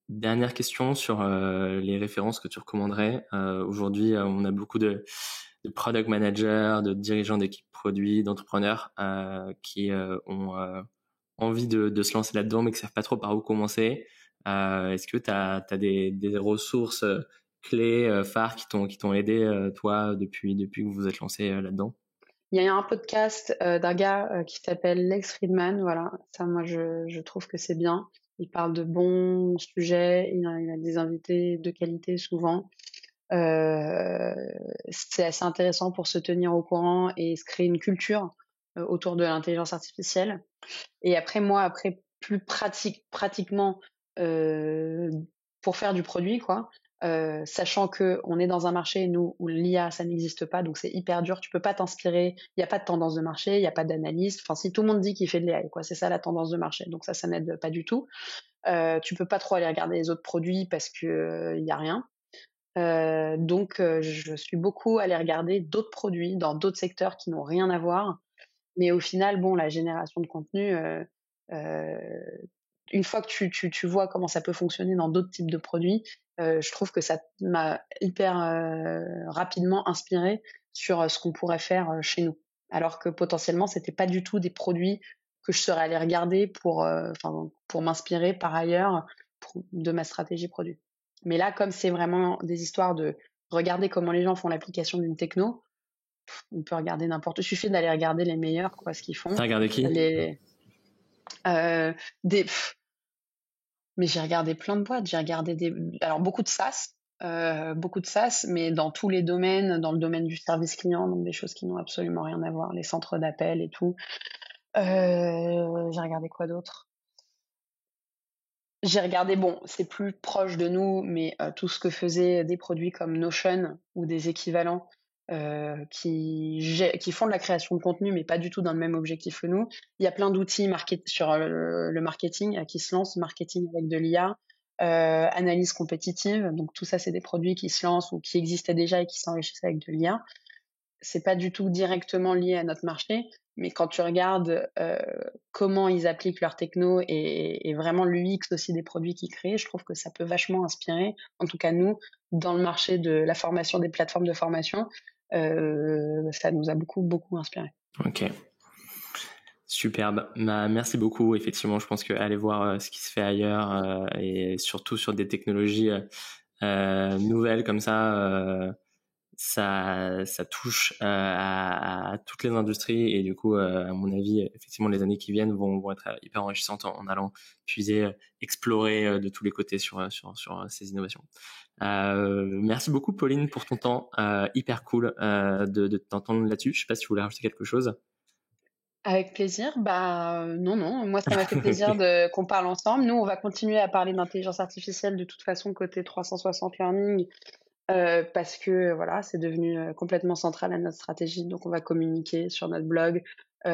Speaker 1: Dernière question sur les références que tu recommanderais. Aujourd'hui, on a beaucoup de product managers, de dirigeants d'équipes produits, d'entrepreneurs qui ont envie de se lancer là-dedans mais qui savent pas trop par où commencer. Est-ce que tu as des ressources clés, phares qui t'ont aidé, toi, depuis que vous vous êtes lancé là-dedans?
Speaker 2: Il y a un podcast d'un gars qui s'appelle Lex Fridman, voilà. Ça, moi, je trouve que c'est bien. Il parle de bons sujets, il a des invités de qualité souvent. C'est assez intéressant pour se tenir au courant et se créer une culture autour de l'intelligence artificielle. Et après, moi, plus pratiquement, pour faire du produit, quoi, sachant qu'on est dans un marché, nous, où l'IA, ça n'existe pas, donc c'est hyper dur, tu peux pas t'inspirer, il n'y a pas de tendance de marché, il n'y a pas d'analyste. Enfin, si tout le monde dit qu'il fait de l'IA, quoi, c'est ça la tendance de marché, donc ça n'aide pas du tout. Tu peux pas trop aller regarder les autres produits parce que il y a rien. Donc, je suis beaucoup allée regarder d'autres produits dans d'autres secteurs qui n'ont rien à voir. Mais au final, bon, la génération de contenu, heu, une fois que tu vois comment ça peut fonctionner dans d'autres types de produits, je trouve que ça m'a hyper, rapidement inspirée sur, ce qu'on pourrait faire, chez nous. Alors que potentiellement, c'était pas du tout des produits que je serais allée regarder pour m'inspirer par ailleurs de ma stratégie produit. Mais là, comme c'est vraiment des histoires de regarder comment les gens font l'application d'une techno, on peut regarder n'importe où. Il suffit d'aller regarder les meilleurs, quoi, ce qu'ils font.
Speaker 1: T'as regardé qui?
Speaker 2: Les, euh, des, pff, mais j'ai regardé plein de boîtes. J'ai regardé alors beaucoup de SaaS, mais dans tous les domaines, dans le domaine du service client, donc des choses qui n'ont absolument rien à voir, les centres d'appel et tout. J'ai regardé quoi d'autre? J'ai regardé, bon, c'est plus proche de nous, mais tout ce que faisaient des produits comme Notion ou des équivalents qui font de la création de contenu, mais pas du tout dans le même objectif que nous. Il y a plein d'outils sur le marketing qui se lancent, marketing avec de l'IA, analyse compétitive. Donc tout ça, c'est des produits qui se lancent ou qui existaient déjà et qui s'enrichissent avec de l'IA. C'est pas du tout directement lié à notre marché, mais quand tu regardes comment ils appliquent leur techno et vraiment l'UX aussi des produits qu'ils créent, je trouve que ça peut vachement inspirer, en tout cas nous, dans le marché de la formation, des plateformes de formation, ça nous a beaucoup, beaucoup inspiré.
Speaker 1: Ok. Superbe. Merci beaucoup. Effectivement, je pense qu'aller voir ce qui se fait ailleurs et surtout sur des technologies nouvelles comme ça touche à toutes les industries et du coup, à mon avis, effectivement, les années qui viennent vont être hyper enrichissantes en allant puiser, explorer de tous les côtés sur ces innovations. Merci beaucoup, Pauline, pour ton temps. Hyper cool de t'entendre là-dessus. Je sais pas si vous voulez rajouter quelque chose.
Speaker 2: Avec plaisir. Non. Moi, ça m'a fait plaisir qu'on parle ensemble. Nous, on va continuer à parler d'intelligence artificielle de toute façon côté 360 Learning parce que voilà, c'est devenu complètement central à notre stratégie. Donc, on va communiquer sur notre blog. On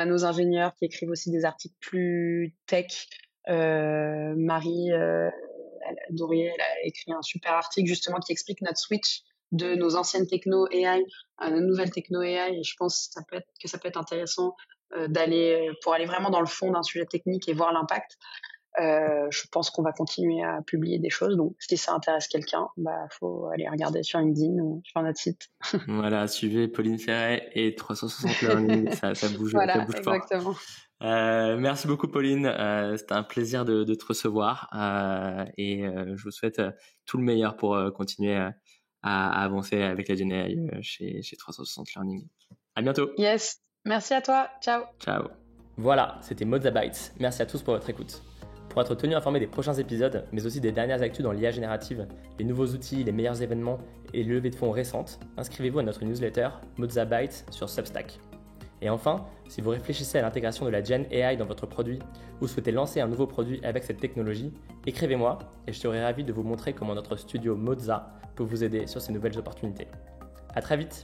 Speaker 2: a nos ingénieurs qui écrivent aussi des articles plus tech. Marie Dorier, elle a écrit un super article justement qui explique notre switch de nos anciennes techno AI à nos nouvelles techno AI. Et je pense que ça peut être intéressant pour aller vraiment dans le fond d'un sujet technique et voir l'impact. Je pense qu'on va continuer à publier des choses. Donc, si ça intéresse quelqu'un, faut aller regarder sur LinkedIn ou sur notre site.
Speaker 1: Voilà, suivez Pauline Ferret et 360 Learning. Ça bouge,
Speaker 2: voilà,
Speaker 1: ça bouge
Speaker 2: exactement.
Speaker 1: fort. Merci beaucoup, Pauline. C'était un plaisir de te recevoir et je vous souhaite tout le meilleur pour continuer à avancer avec la GenAI chez 360 Learning. À bientôt.
Speaker 2: Yes. Merci à toi. Ciao.
Speaker 1: Ciao. Voilà, c'était Mozzabytes. Merci à tous pour votre écoute. Pour être tenu informé des prochains épisodes, mais aussi des dernières actus dans l'IA générative, les nouveaux outils, les meilleurs événements et les levées de fonds récentes, inscrivez-vous à notre newsletter Mozzabytes sur Substack. Et enfin, si vous réfléchissez à l'intégration de la Gen AI dans votre produit ou souhaitez lancer un nouveau produit avec cette technologie, écrivez-moi et je serai ravi de vous montrer comment notre studio Mozza peut vous aider sur ces nouvelles opportunités. À très vite!